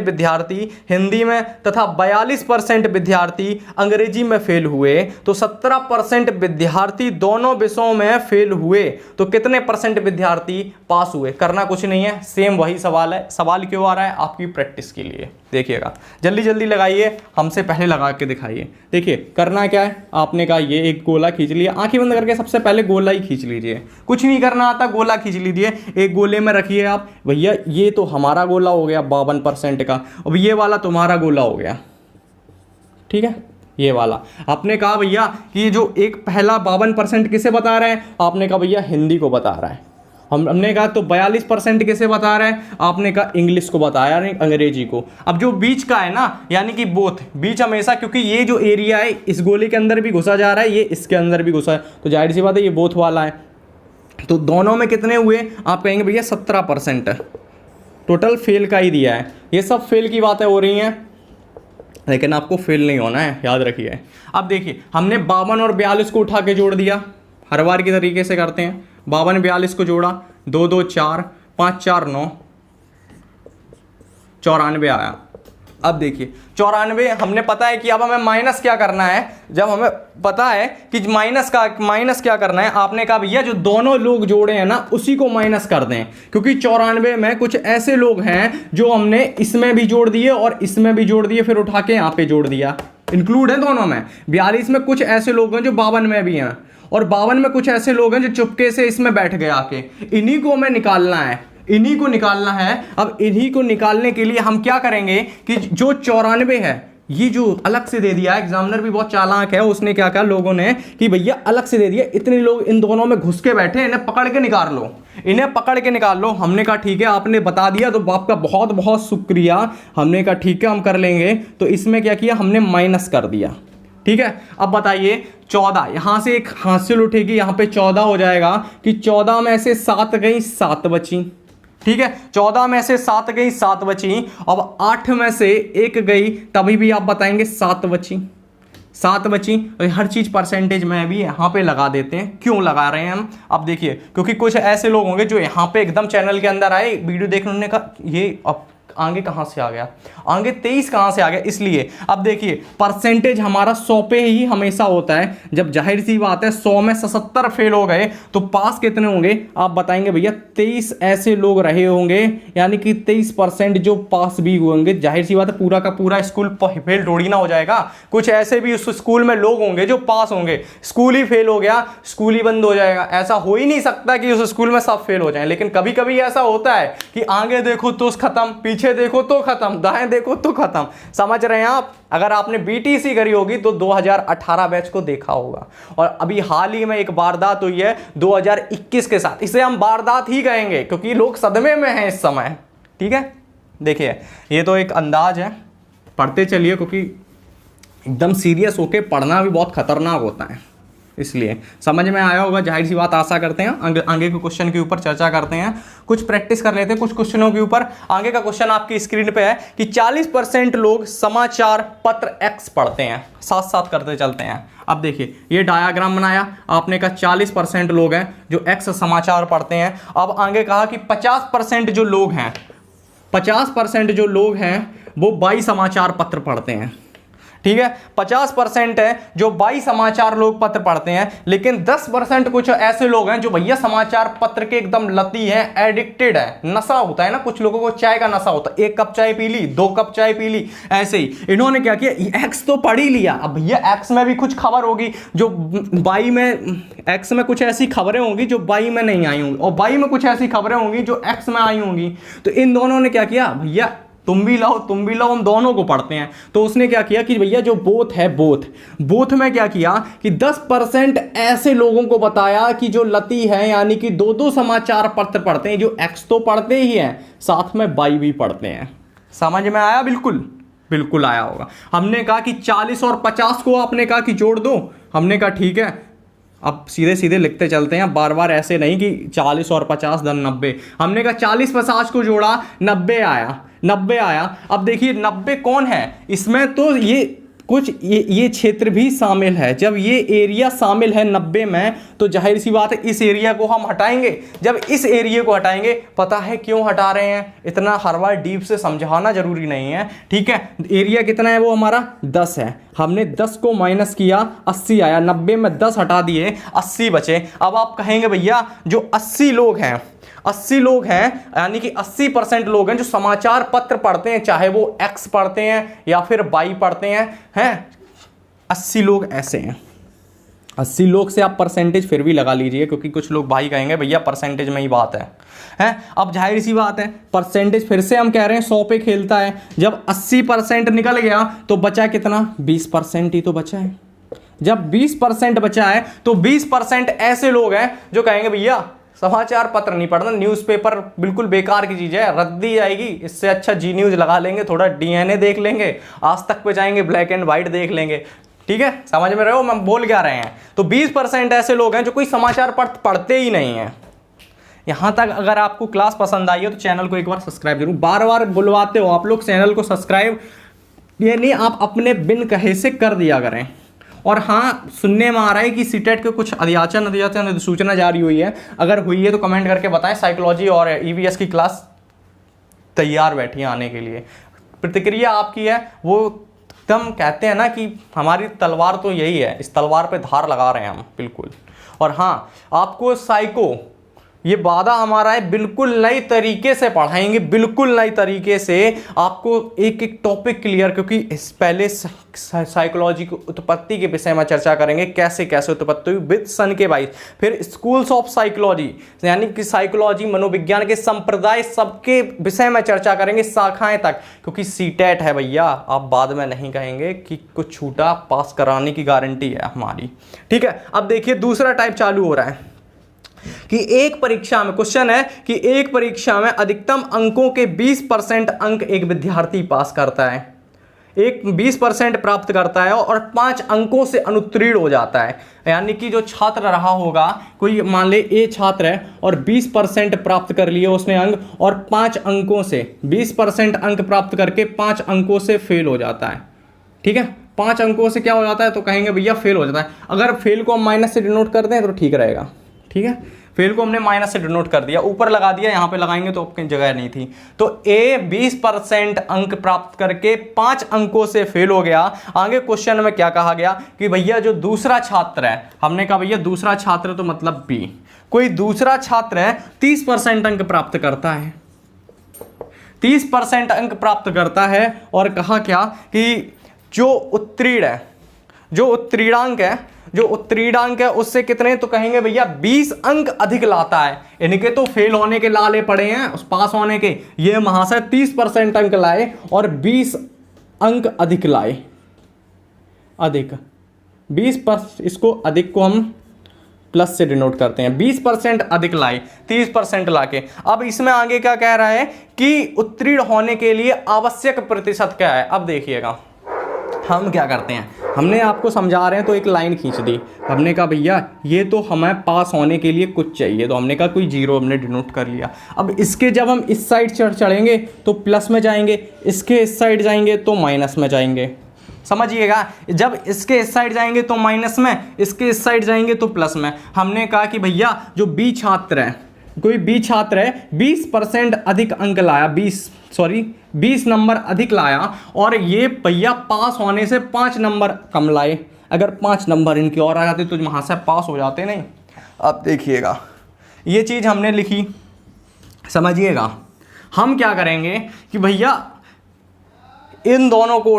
[SPEAKER 1] विद्यार्थी हिंदी में तथा 42% विद्यार्थी अंग्रेजी में फेल हुए तो 17% विद्यार्थी दोनों विषयों में फेल हुए तो कितने परसेंट विद्यार्थी पास हुए। करना कुछ नहीं है, सेम वही सवाल है। सवाल क्यों आ रहा है, आपकी प्रैक्टिस के लिए। देखिएगा, जल्दी जल्दी लगाइए, हमसे पहले लगा के दिखाइए। देखिए करना क्या है, आपने कहा ये एक गोला खींच लिया, आंखें बंद करके सबसे पहले गोला ही खींच लीजिए, कुछ नहीं करना आता, गोला खींच लीजिए। एक गोले में रखिए आप, भैया ये तो हमारा गोला हो गया 52% का, अब ये वाला तुम्हारा गोला हो गया, ठीक है। ये वाला आपने कहा भैया कि जो एक पहला 52% किसे बता रहा है, आपने कहा भैया हिंदी को बता रहा है। हमने कहा तो 42% किसे बता रहा है, आपने कहा इंग्लिश को बताया, नहीं अंग्रेजी को। अब जो बीच का है ना, यानी कि बोथ, बीच हमेशा, क्योंकि ये जो एरिया है इस गोले के अंदर भी घुसा जा रहा है, ये इसके अंदर भी घुसा है, तो जाहिर सी बात है ये बोथ वाला है। तो दोनों में कितने हुए, आप कहेंगे भैया 17%, टोटल फेल का ही दिया है। ये सब फेल की बातें हो रही हैं, लेकिन आपको फेल नहीं होना है, याद रखिए। अब देखिए हमने 52 और 42 को उठा के जोड़ दिया, हर बार की तरीके से करते हैं। 52 42 को जोड़ा, 2 2 4, 5 4 9, 94 आया। अब देखिए 94, हमने पता है कि अब हमें माइनस क्या करना है। जब हमें पता है कि माइनस क्या करना है, आपने कहा भैया जो दोनों लोग जोड़े हैं ना उसी को माइनस कर दें, क्योंकि 94 में कुछ ऐसे लोग हैं जो हमने इसमें भी जोड़ दिए और इसमें भी जोड़ दिए, फिर उठा के यहाँ पे जोड़ दिया, इंक्लूड है दोनों में। 42 में कुछ ऐसे लोग हैं जो 52 में भी हैं, और 52 में कुछ ऐसे लोग हैं जो चुपके से इसमें बैठ गए आके। इन्हीं को हमें निकालना है, इन्हीं को निकालना है। अब इन्हीं को निकालने के लिए हम क्या करेंगे कि जो 94 है, ये जो अलग से दे दिया, एग्जामिनर भी बहुत चालाक है, उसने क्या कहा लोगों ने कि भैया अलग से दे दिया, इतने लोग इन दोनों में घुस के बैठे, इन्हें पकड़ के निकाल लो, इन्हें पकड़ के निकाल लो। हमने कहा ठीक है, आपने बता दिया तो आपका बहुत बहुत शुक्रिया। हमने कहा ठीक है हम कर लेंगे, तो इसमें क्या किया हमने माइनस कर दिया, ठीक है। अब बताइए 14, यहां से एक हासिल उठेगी, यहां पे 14 हो जाएगा कि 14 में से 7 गई 7 बची, ठीक है। 14 में से 7 गई 7 बची। अब 8 में से 1 गई, तभी भी आप बताएंगे 7 बची, 7 बची। और हर चीज परसेंटेज में भी यहां पे लगा देते हैं। क्यों लगा रहे हैं हम, अब देखिए, क्योंकि कुछ ऐसे लोग होंगे जो यहां पे एकदम चैनल के अंदर आए, वीडियो देखने का ये अब आगे कहां से आ गया, आगे 23 कहां से आ गया, इसलिए। अब देखिए परसेंटेज हमारा 100 पे ही हमेशा होता है। जब जाहिर सी बात है 100 में 77 फेल हो गए तो पास कितने होंगे, आप बताएंगे भैया 23 ऐसे लोग रहे होंगे, यानी कि 23% जो पास भी होंगे। जाहिर सी बात है पूरा का पूरा स्कूल फेल थोड़ी ना हो जाएगा, कुछ ऐसे भी उस स्कूल में लोग होंगे जो पास होंगे। स्कूल ही फेल हो गया, स्कूल ही बंद हो जाएगा, ऐसा हो ही नहीं सकता कि उस स्कूल में सब फेल हो जाए। लेकिन कभी कभी ऐसा होता है कि आगे देखो तो खत्म, पीछे देखो तो खत्म, दाएं देखो तो खत्म। समझ रहे हैं आप। अगर आपने बीटीसी करी होगी तो 2018 बैच को देखा होगा, और अभी हाल ही में एक वारदात हुई है 2021 के साथ। इसे हम वारदात ही कहेंगे क्योंकि लोग सदमे में हैं इस समय, ठीक है। देखिए ये तो एक अंदाज है, पढ़ते चलिए, क्योंकि एकदम सीरियस होके पढ़ना भी बहुत खतरनाक होता है, इसलिए समझ में आया होगा, जाहिर सी बात। आशा करते हैं आगे के क्वेश्चन के ऊपर चर्चा करते हैं, कुछ प्रैक्टिस कर लेते हैं कुछ क्वेश्चनों के ऊपर। आगे का क्वेश्चन आपकी स्क्रीन पे है कि 40% लोग समाचार पत्र एक्स पढ़ते हैं, साथ साथ करते चलते हैं। अब देखिए ये डायग्राम बनाया, आपने कहा 40% लोग हैं जो एक्स समाचार पढ़ते हैं। अब आगे कहा कि 50% जो लोग हैं, 50% जो लोग हैं वो वाई समाचार पत्र पढ़ते हैं। ठीक है। 50% है जो 22 समाचार लोग पत्र पढ़ते हैं, लेकिन 10% कुछ ऐसे लोग हैं जो भैया समाचार पत्र के एकदम लती हैं, एडिक्टेड है। नशा होता है ना, कुछ लोगों को चाय का नशा होता है, 1 कप चाय पी ली, 2 कप चाय पी ली, ऐसे ही इन्होंने क्या किया, एक्स तो पढ़ ही लिया। अब भैया एक्स में भी कुछ खबर होगी जो वाई में, एक्स में कुछ ऐसी खबरें होंगी जो वाई में नहीं आई होंगी, और वाई में कुछ ऐसी खबरें होंगी जो एक्स में आई होंगी। तो इन दोनों ने क्या किया, भैया तुम भी लाओ तुम भी लाओ, हम दोनों को पढ़ते हैं। तो उसने क्या किया कि भैया जो बोथ है, बोथ में क्या किया कि 10% ऐसे लोगों को बताया कि जो लती है, यानी कि 2-2 समाचार पत्र पढ़ते हैं, जो एक्स तो पढ़ते ही हैं, साथ में वाई भी पढ़ते हैं। समझ में आया? बिल्कुल आया होगा। हमने कहा कि 40 और 50 को आपने कहा कि जोड़ दो, हमने कहा ठीक है। अब सीधे सीधे लिखते चलते हैं, बार बार ऐसे नहीं कि 40 और 50 धन 90। हमने कहा 40-50 को जोड़ा, 90 आया। अब देखिए 90 कौन है इसमें, तो ये कुछ ये क्षेत्र भी शामिल है। जब ये एरिया शामिल है 90 में, तो जाहिर सी बात है इस एरिया को हम हटाएंगे। जब इस एरिया को हटाएंगे, पता है क्यों हटा रहे हैं, इतना हर बार डीप से समझाना जरूरी नहीं है, ठीक है। एरिया कितना है, वो हमारा 10 है। हमने 10 को माइनस किया, 80 आया। 90 में 10 हटा दिए, 80 बचे। अब आप कहेंगे भैया जो 80 लोग हैं, यानी कि 80% लोग हैं जो समाचार पत्र पढ़ते हैं, चाहे वो एक्स पढ़ते हैं या फिर वाई पढ़ते हैं 80 लोग ऐसे हैं। 80 लोग से आप परसेंटेज फिर भी लगा लीजिए, क्योंकि कुछ लोग भाई कहेंगे भैया परसेंटेज में ही बात है। अब जाहिर सी बात है, परसेंटेज फिर से हम कह रहे हैं 100 पे खेलता है। जब 80% निकल गया तो बचा कितना, 20% ही तो बचा है। जब 20% बचा है तो 20% ऐसे लोग हैं जो कहेंगे भैया समाचार पत्र नहीं पढ़ना, न्यूज़पेपर बिल्कुल बेकार की चीज़ है, रद्दी आएगी, इससे अच्छा जी न्यूज़ लगा लेंगे, थोड़ा डीएनए देख लेंगे, आज तक पे जाएंगे, ब्लैक एंड वाइट देख लेंगे। ठीक है, समझ में रहे हो हम बोल क्या रहे हैं। तो 20% ऐसे लोग हैं जो कोई समाचार पत्र पढ़ते ही नहीं हैं। यहाँ तक अगर आपको क्लास पसंद आई हो तो चैनल को एक बार सब्सक्राइब जरूर, बार बार बुलवाते हो आप लोग चैनल को सब्सक्राइब, ये नहीं आप अपने बिन कहे से कर दिया करें। और हाँ, सुनने में आ रहा है कि सीटेट के कुछ अध्याचन सूचना जारी हुई है, अगर हुई है तो कमेंट करके बताएं। साइकोलॉजी और ईवीएस की क्लास तैयार बैठी है आने के लिए। प्रतिक्रिया आपकी है, वो एकदम कहते हैं ना कि हमारी तलवार तो यही है, इस तलवार पे धार लगा रहे हैं हम बिल्कुल। और हाँ, आपको साइको ये वादा हमारा है, बिल्कुल नई तरीके से पढ़ाएंगे, बिल्कुल नई तरीके से आपको एक एक टॉपिक क्लियर, क्योंकि इस पहले साइकोलॉजी की उत्पत्ति के विषय में चर्चा करेंगे, कैसे कैसे उत्पत्ति हुई विद सन के बाई, फिर स्कूल्स ऑफ साइकोलॉजी यानी कि साइकोलॉजी मनोविज्ञान के संप्रदाय सबके विषय में चर्चा करेंगे, शाखाएं तक, क्योंकि सीटेट है भैया, आप बाद में नहीं कहेंगे कि कुछ छूटा, पास कराने की गारंटी है हमारी। ठीक है, अब देखिए दूसरा टाइप चालू हो रहा है कि एक परीक्षा में क्वेश्चन है कि एक परीक्षा में अधिकतम अंकों के 20% अंक एक विद्यार्थी पास करता है, एक 20% प्राप्त करता है और 5 अंकों से अनुत्तीर्ण हो जाता है। यानी कि जो छात्र रहा होगा, कोई मान ले ए छात्र है और 20% प्राप्त कर लिए उसने अंक, और 5 अंकों से 20% अंक प्राप्त करके 5 अंकों से फेल हो जाता है। ठीक है, 5 अंकों से क्या हो जाता है, तो कहेंगे भैया फेल हो जाता है। अगर फेल को हम माइनस से डिनोट कर दें तो ठीक रहेगा। ठीक है, फेल को हमने माइनस से डिनोट कर दिया, ऊपर लगा दिया, यहाँ पे लगाएंगे तो अपनी जगह नहीं थी। तो ए 20% अंक प्राप्त करके 5 अंकों से फेल हो गया। आगे क्वेश्चन में क्या कहा गया कि भैया जो दूसरा छात्र है, हमने कहा भैया दूसरा छात्र तो मतलब बी, कोई दूसरा छात्र है 30% अंक प्राप्त करता है, 30% अंक प्राप्त करता है, और कहा क्या कि जो उत्तीर्ण है, जो उत्तीर्णांक है उससे कितने, तो कहेंगे भैया 20 अंक अधिक लाता है। इनके तो फेल होने के लाले पड़े हैं, उस पास होने के, ये महाशय 30% अंक लाए और 20 अंक अधिक लाए, अधिक 20%, इसको अधिक को हम प्लस से डिनोट करते हैं, 20% अधिक लाए 30% लाके। अब इसमें आगे क्या कह रहा है कि उत्तीर्ण होने के लिए आवश्यक प्रतिशत क्या है। अब देखिएगा हम क्या करते हैं, हमने आपको समझा रहे हैं तो एक लाइन खींच दी, हमने कहा भैया ये तो हमें पास होने के लिए कुछ चाहिए, तो हमने कहा कोई 0 हमने डिनोट कर लिया। अब इसके जब हम इस साइड चढ़ेंगे तो प्लस में जाएंगे, इसके इस साइड जाएंगे तो माइनस में जाएंगे। समझिएगा, जब इसके इस साइड जाएंगे तो माइनस में, इसके इस साइड जाएंगे तो प्लस में। हमने कहा कि भैया जो बी छात्र है, कोई बी छात्र है 20% अधिक अंक लाया, 20 नंबर अधिक लाया और ये भैया पास होने से 5 नंबर कम लाए। अगर 5 नंबर इनके और आ जाते तो वहाँ से पास हो जाते नहीं। अब देखिएगा ये चीज़ हमने लिखी, समझिएगा। हम क्या करेंगे कि भैया इन दोनों को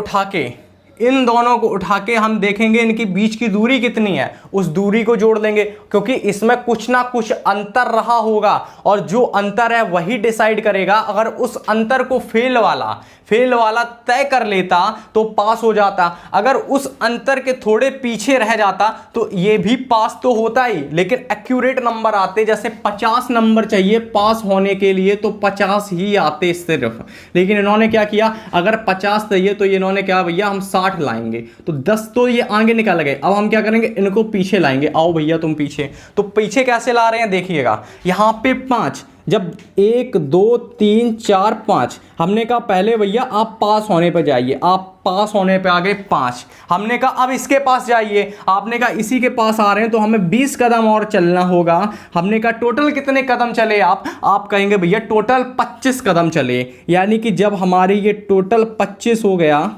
[SPEAKER 1] उठा के हम देखेंगे इनके बीच की दूरी कितनी है, उस दूरी को जोड़ देंगे, क्योंकि इसमें कुछ ना कुछ अंतर रहा होगा और जो अंतर है वही डिसाइड करेगा। अगर उस अंतर को फेल वाला तय कर लेता तो पास हो जाता, अगर उस अंतर के थोड़े पीछे रह जाता तो ये भी पास तो होता ही, लेकिन एक्यूरेट नंबर आते। जैसे 50 नंबर चाहिए पास होने के लिए तो 50 ही आते सिर्फ, लेकिन इन्होंने क्या किया, अगर 50 चाहिए तो इन्होंने क्या भैया हम 60 लाएंगे, तो 10 तो ये आगे निकल गए। अब हम क्या करेंगे, इनको पीछे लाएंगे। आओ भैया तुम पीछे। तो पीछे कैसे ला रहे हैं देखिएगा, यहां पे 5, जब 1 2 3 4 5 हमने कहा पहले भैया आप पास होने पे जाइए, आप पास होने पे आ गए 5। हमने कहा अब इसके पास जाइए, आपने कहा इसी के पास आ रहे हैं तो हमें 20 कदम और चलना होगा। हमने कहा टोटल कितने कदम चले आप कहेंगे भैया टोटल 25 कदम चले। यानी कि जब हमारे ये टोटल 25 हो गया,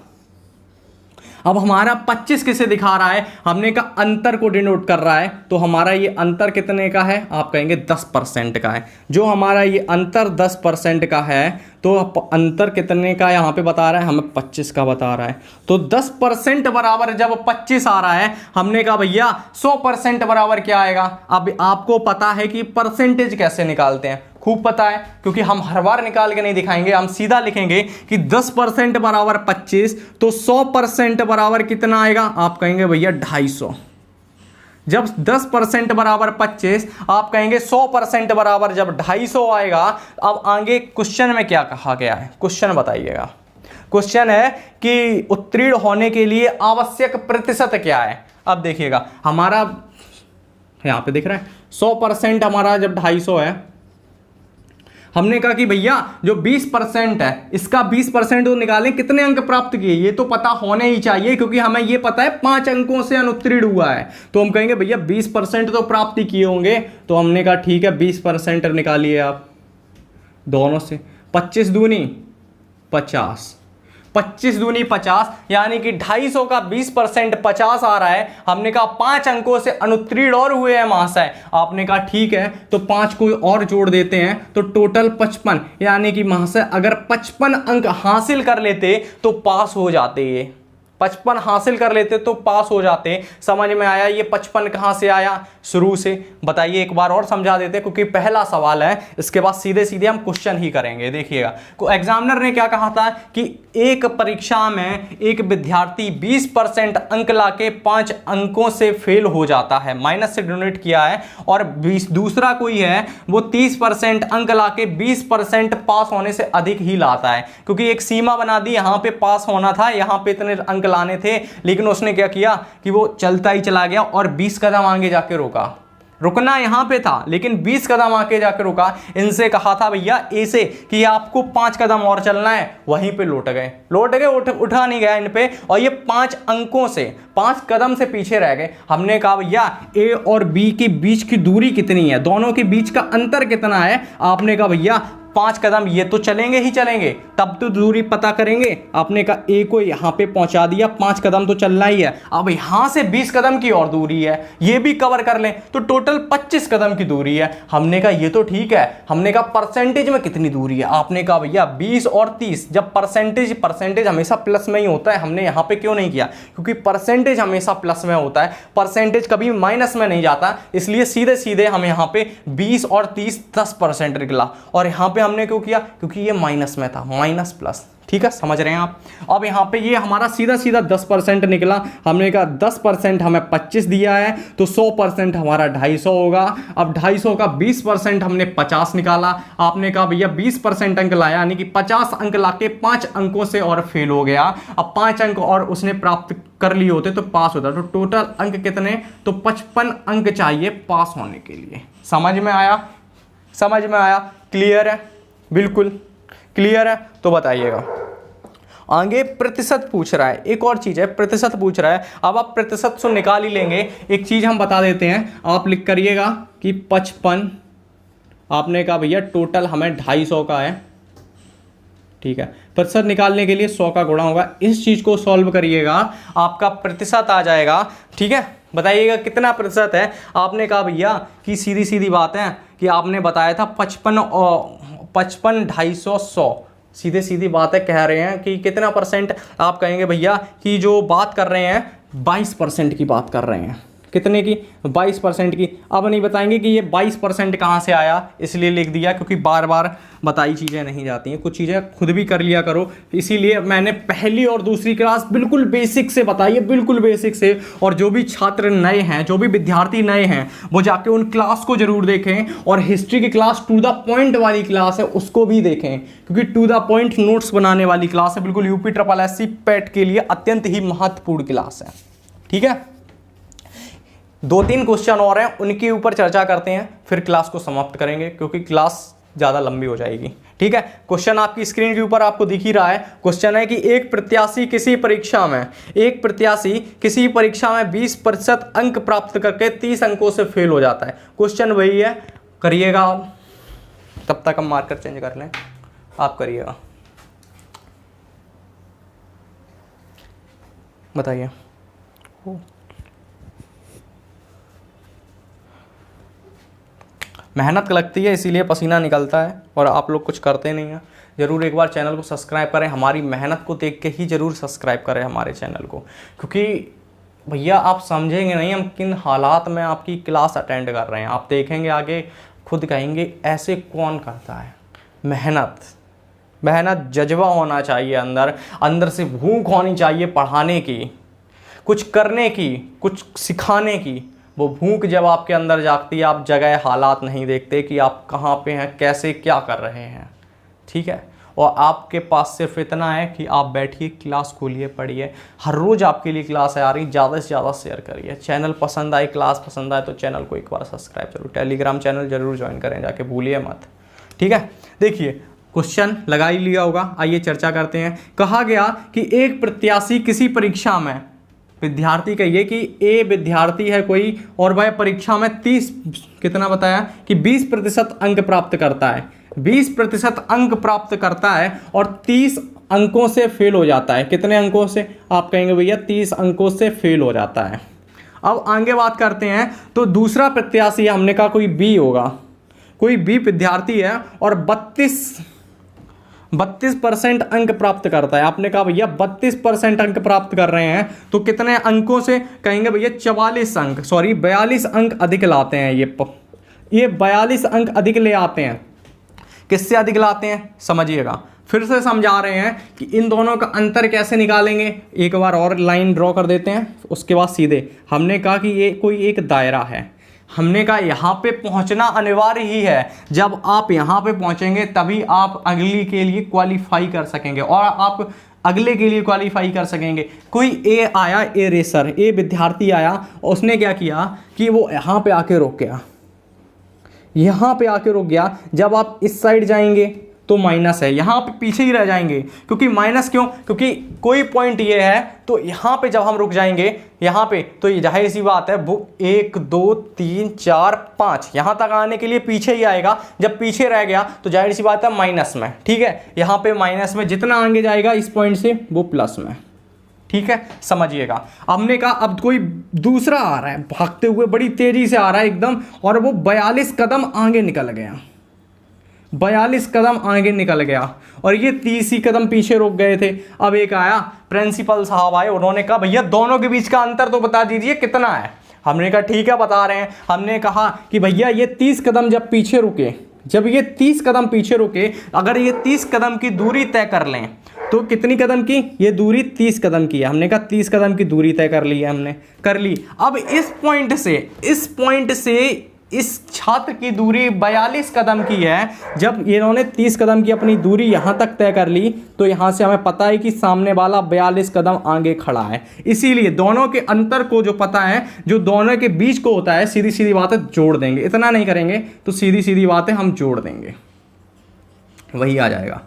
[SPEAKER 1] अब हमारा 25 किसे दिखा रहा है, हमने कहा अंतर को डिनोट कर रहा है, तो हमारा ये अंतर कितने का है, आप कहेंगे 10% का है। जो हमारा ये अंतर 10% का है तो अंतर कितने का यहाँ पे बता रहा है, हमें 25 का बता रहा है। तो 10% बराबर जब 25 आ रहा है, हमने कहा भैया 100% बराबर क्या आएगा। अब आपको पता है कि परसेंटेज कैसे निकालते हैं, खूब पता है, क्योंकि हम हर बार निकाल के नहीं दिखाएंगे, हम सीधा लिखेंगे कि 10% बराबर 25, तो 100% बराबर कितना आएगा, आप कहेंगे भैया 250। जब 10% बराबर 25, आप कहेंगे 100% बराबर जब 250 आएगा। अब आगे क्वेश्चन में क्या कहा गया है, क्वेश्चन बताइएगा। क्वेश्चन है कि उत्तीर्ण होने के लिए आवश्यक प्रतिशत क्या है। अब देखिएगा हमारा यहां पे दिख रहा है 100% हमारा जब 250 है, हमने कहा कि भैया जो 20% है इसका 20% तो निकालें, कितने अंक प्राप्त किए ये तो पता होने ही चाहिए, क्योंकि हमें ये पता है 5 अंकों से अनुत्तीर्ण हुआ है। तो हम कहेंगे भैया 20% तो प्राप्ति किए होंगे। तो हमने कहा ठीक है 20% निकालिए आप दोनों से। 25 दूनी 50, 25 दूनी 50, यानी कि 250 का 20% 50 आ रहा है। हमने कहा 5 अंकों से अनुत्तीर्ण और हुए हैं महाशय। आपने कहा ठीक है, तो 5 को और जोड़ देते हैं तो टोटल 55, यानी कि महाशय अगर 55 अंक हासिल कर लेते तो पास हो जाते। ये 55 हासिल कर लेते तो पास हो जाते। समझ में आया ये 55 कहां से आया, शुरू से बताइए, एक बार और समझा देते क्योंकि पहला सवाल है, इसके बाद सीधे सीधे हम क्वेश्चन ही करेंगे। देखिएगा एग्जामिनर ने क्या कहा था कि एक परीक्षा में एक विद्यार्थी 20% अंक लाके 5 अंकों से फेल हो जाता है, माइनस से डोनेट किया है, और दूसरा कोई है वो 30% अंक लाके 20% पास होने से अधिक ही लाता है। क्योंकि एक सीमा बना दी, यहाँ पे पास होना था, यहाँ पे इतने अंक लाने थे, लेकिन उसने क्या किया कि वो चलता ही चला गया और 20 कदम आगे जाके रोका। रुकना यहां पे था लेकिन 20 कदम आके जाकर रुका। इनसे कहा था भैया ए से कि आपको 5 कदम और चलना है, वहीं पे लौट गए, उठा नहीं गया इन पे, और ये 5 अंकों से 5 कदम से पीछे रह गए। हमने कहा भैया ए और बी के बीच की दूरी कितनी है, दोनों के बीच का अंतर कितना है। आपने कहा भैया 5 कदम, ये तो चलेंगे ही चलेंगे, तब तो दूरी पता करेंगे। आपने कहा ए को यहां पे पहुंचा दिया, 5 कदम तो चलना ही है। अब यहां से 20 कदम की और दूरी है, ये भी कवर कर लें तो टोटल 25 कदम की दूरी है। हमने कहा ये तो ठीक है। हमने कहा परसेंटेज में कितनी दूरी है, आपने कहा भैया 20 और 30। जब परसेंटेज हमेशा प्लस में ही होता है, हमने यहां पे क्यों नहीं किया, क्योंकि परसेंटेज हमेशा प्लस में होता है, परसेंटेज कभी माइनस में नहीं जाता, इसलिए सीधे सीधे हम यहां पे 20 और 30 10% निकला। और यहां पे हमने क्यों किया, क्योंकि ये माइनस में था, माइनस प्लस, ठीक है, समझ रहे हैं आप। अब यहां पे ये हमारा सीधा सीधा 10% निकला। हमने कहा 10% हमें 25 दिया है तो 100% हमारा 250 होगा। अब 250 का 20% हमने 50 निकाला। आपने कहा भैया 20% अंक लाया, यानी कि 50 अंक लाके 5 अंकों से और फेल हो गया। अब 5 अंक और उसने प्राप्त कर लिए होते तो पास होता। तो टोटल अंक कितने, तो 55 अंक चाहिए पास होने के लिए। समझ में आया, समझ में आया, क्लियर है, बिल्कुल क्लियर है। तो बताइएगा आगे प्रतिशत पूछ रहा है, एक और चीज है प्रतिशत पूछ रहा है। अब आप प्रतिशत से निकाल ही लेंगे। एक चीज हम बता देते हैं, आप लिख करिएगा कि 55 आपने कहा भैया टोटल हमें 250 का है, ठीक है, प्रतिशत निकालने के लिए 100 का गुणा होगा। इस चीज को सॉल्व करिएगा, आपका प्रतिशत आ जाएगा, ठीक है। बताइएगा कितना प्रतिशत है। आपने कहा भैया कि सीधी सीधी बात है कि आपने बताया था 55 और 55, 250, 100, सीधे सीधी बात है, कह रहे हैं कि कितना परसेंट। आप कहेंगे भैया कि जो बात कर रहे हैं 22% की बात कर रहे हैं, कितने की, 22% की। अब नहीं बताएंगे कि ये 22% कहाँ से आया, इसलिए लिख दिया क्योंकि बार बार बताई चीज़ें नहीं जाती हैं, कुछ चीज़ें खुद भी कर लिया करो। इसीलिए मैंने पहली और दूसरी क्लास बिल्कुल बेसिक से बताई है, बिल्कुल बेसिक से। और जो भी छात्र नए हैं, जो भी विद्यार्थी नए हैं, वो जाके उन क्लास को जरूर देखें। और हिस्ट्री की क्लास टू द पॉइंट वाली क्लास है, उसको भी देखें, क्योंकि टू द पॉइंट नोट्स बनाने वाली क्लास है, बिल्कुल UPSSC पैट के लिए अत्यंत ही महत्वपूर्ण क्लास है, ठीक है। 2-3 क्वेश्चन और हैं, उनके ऊपर चर्चा करते हैं, फिर क्लास को समाप्त करेंगे क्योंकि क्लास ज़्यादा लंबी हो जाएगी, ठीक है। क्वेश्चन आपकी स्क्रीन के ऊपर आपको दिख ही रहा है। क्वेश्चन है कि एक प्रत्याशी किसी परीक्षा में 20% अंक प्राप्त करके 30 अंकों से फेल हो जाता है। क्वेश्चन वही है, करिएगा आप, तब तक हम मार्कर चेंज कर लें, आप करिएगा, बताइए। मेहनत लगती है इसीलिए पसीना निकलता है और आप लोग कुछ करते नहीं हैं। ज़रूर एक बार चैनल को सब्सक्राइब करें, हमारी मेहनत को देख के ही ज़रूर सब्सक्राइब करें हमारे चैनल को, क्योंकि भैया आप समझेंगे नहीं हम किन हालात में आपकी क्लास अटेंड कर रहे हैं। आप देखेंगे आगे, खुद कहेंगे ऐसे कौन करता है। मेहनत जज्बा होना चाहिए, अंदर से भूख होनी चाहिए पढ़ाने की, कुछ करने की, कुछ सिखाने की। वो भूख जब आपके अंदर जागती है, आप जगह हालात नहीं देखते कि आप कहाँ पे हैं, कैसे क्या कर रहे हैं, ठीक है। और आपके पास सिर्फ इतना है कि आप बैठिए, क्लास खोलिए, पढ़िए। हर रोज़ आपके लिए क्लास आ रही, ज़्यादा से ज़्यादा शेयर करिए। चैनल पसंद आए, क्लास पसंद आए तो चैनल को एक बार सब्सक्राइब जरूर, टेलीग्राम चैनल जरूर ज्वाइन करें जाके, भूलिए मत, ठीक है। देखिए क्वेश्चन लगा ही लिया होगा, आइए चर्चा करते हैं। कहा गया कि एक प्रत्याशी किसी परीक्षा में, विद्यार्थी कहिए कि ए विद्यार्थी है कोई, और वह परीक्षा में 30 कितना बताया कि 20% अंक प्राप्त करता है, 20% अंक प्राप्त करता है और 30 अंकों से फेल हो जाता है। कितने अंकों से, आप कहेंगे भैया 30 अंकों से फेल हो जाता है। अब आगे बात करते हैं, तो दूसरा प्रत्याशी हमने कहा कोई बी होगा, कोई बी विद्यार्थी है और 32% अंक प्राप्त करता है। आपने कहा भैया 32% अंक प्राप्त कर रहे हैं तो कितने अंकों से, कहेंगे भैया 42 अंक अधिक लाते हैं। ये 42 अंक अधिक ले आते हैं। किससे अधिक लाते हैं समझिएगा, फिर से समझा रहे हैं कि इन दोनों का अंतर कैसे निकालेंगे। एक बार और लाइन ड्रॉ कर देते हैं, उसके बाद सीधे हमने कहा कि ये कोई एक दायरा है। हमने कहा यहाँ पे पहुँचना अनिवार्य ही है। जब आप यहाँ पे पहुँचेंगे तभी आप अगली के लिए क्वालिफाई कर सकेंगे और आप अगले के लिए क्वालिफाई कर सकेंगे। कोई ए आया, ए रेसर, ए विद्यार्थी आया, उसने क्या किया कि वो यहाँ पे आके रुक गया, यहाँ पे आके रुक गया। जब आप इस साइड जाएंगे तो माइनस है, यहाँ पे पीछे ही रह जाएंगे। क्योंकि माइनस क्यों, क्योंकि कोई पॉइंट ये है तो यहाँ पे जब हम रुक जाएंगे यहाँ पे, तो ये जाहिर सी बात है वो 1 2 3 4 5 यहाँ तक आने के लिए पीछे ही आएगा। जब पीछे रह गया तो जाहिर सी बात है माइनस में, ठीक है। यहाँ पे माइनस में, जितना आगे जाएगा इस पॉइंट से वो प्लस में, ठीक है, समझिएगा। हमने कहा अब कोई दूसरा आ रहा है भागते हुए, बड़ी तेजी से आ रहा है एकदम, और वो 42 कदम आगे निकल गया, 42 कदम आगे निकल गया और ये 30 ही कदम पीछे रुक गए थे। अब एक आया प्रिंसिपल साहब आए, उन्होंने कहा भैया दोनों के बीच का अंतर तो बता दीजिए कितना है। हमने कहा ठीक है बता रहे हैं। हमने कहा कि भैया ये 30 कदम जब पीछे रुके, जब ये 30 कदम पीछे रुके, अगर ये 30 कदम की दूरी तय कर लें तो कितनी कदम की, ये दूरी 30 कदम की है। हमने कहा 30 कदम की दूरी तय कर ली है, हमने कर ली। अब इस पॉइंट से इस छात्र की दूरी 42 कदम की है। जब इन्होंने 30 कदम की अपनी दूरी यहाँ तक तय कर ली तो यहाँ से हमें पता है कि सामने वाला 42 कदम आगे खड़ा है। इसीलिए दोनों के अंतर को जो पता है, जो दोनों के बीच को होता है, सीधी सीधी बातें जोड़ देंगे। इतना नहीं करेंगे तो सीधी सीधी बातें हम जोड़ देंगे, वही आ जाएगा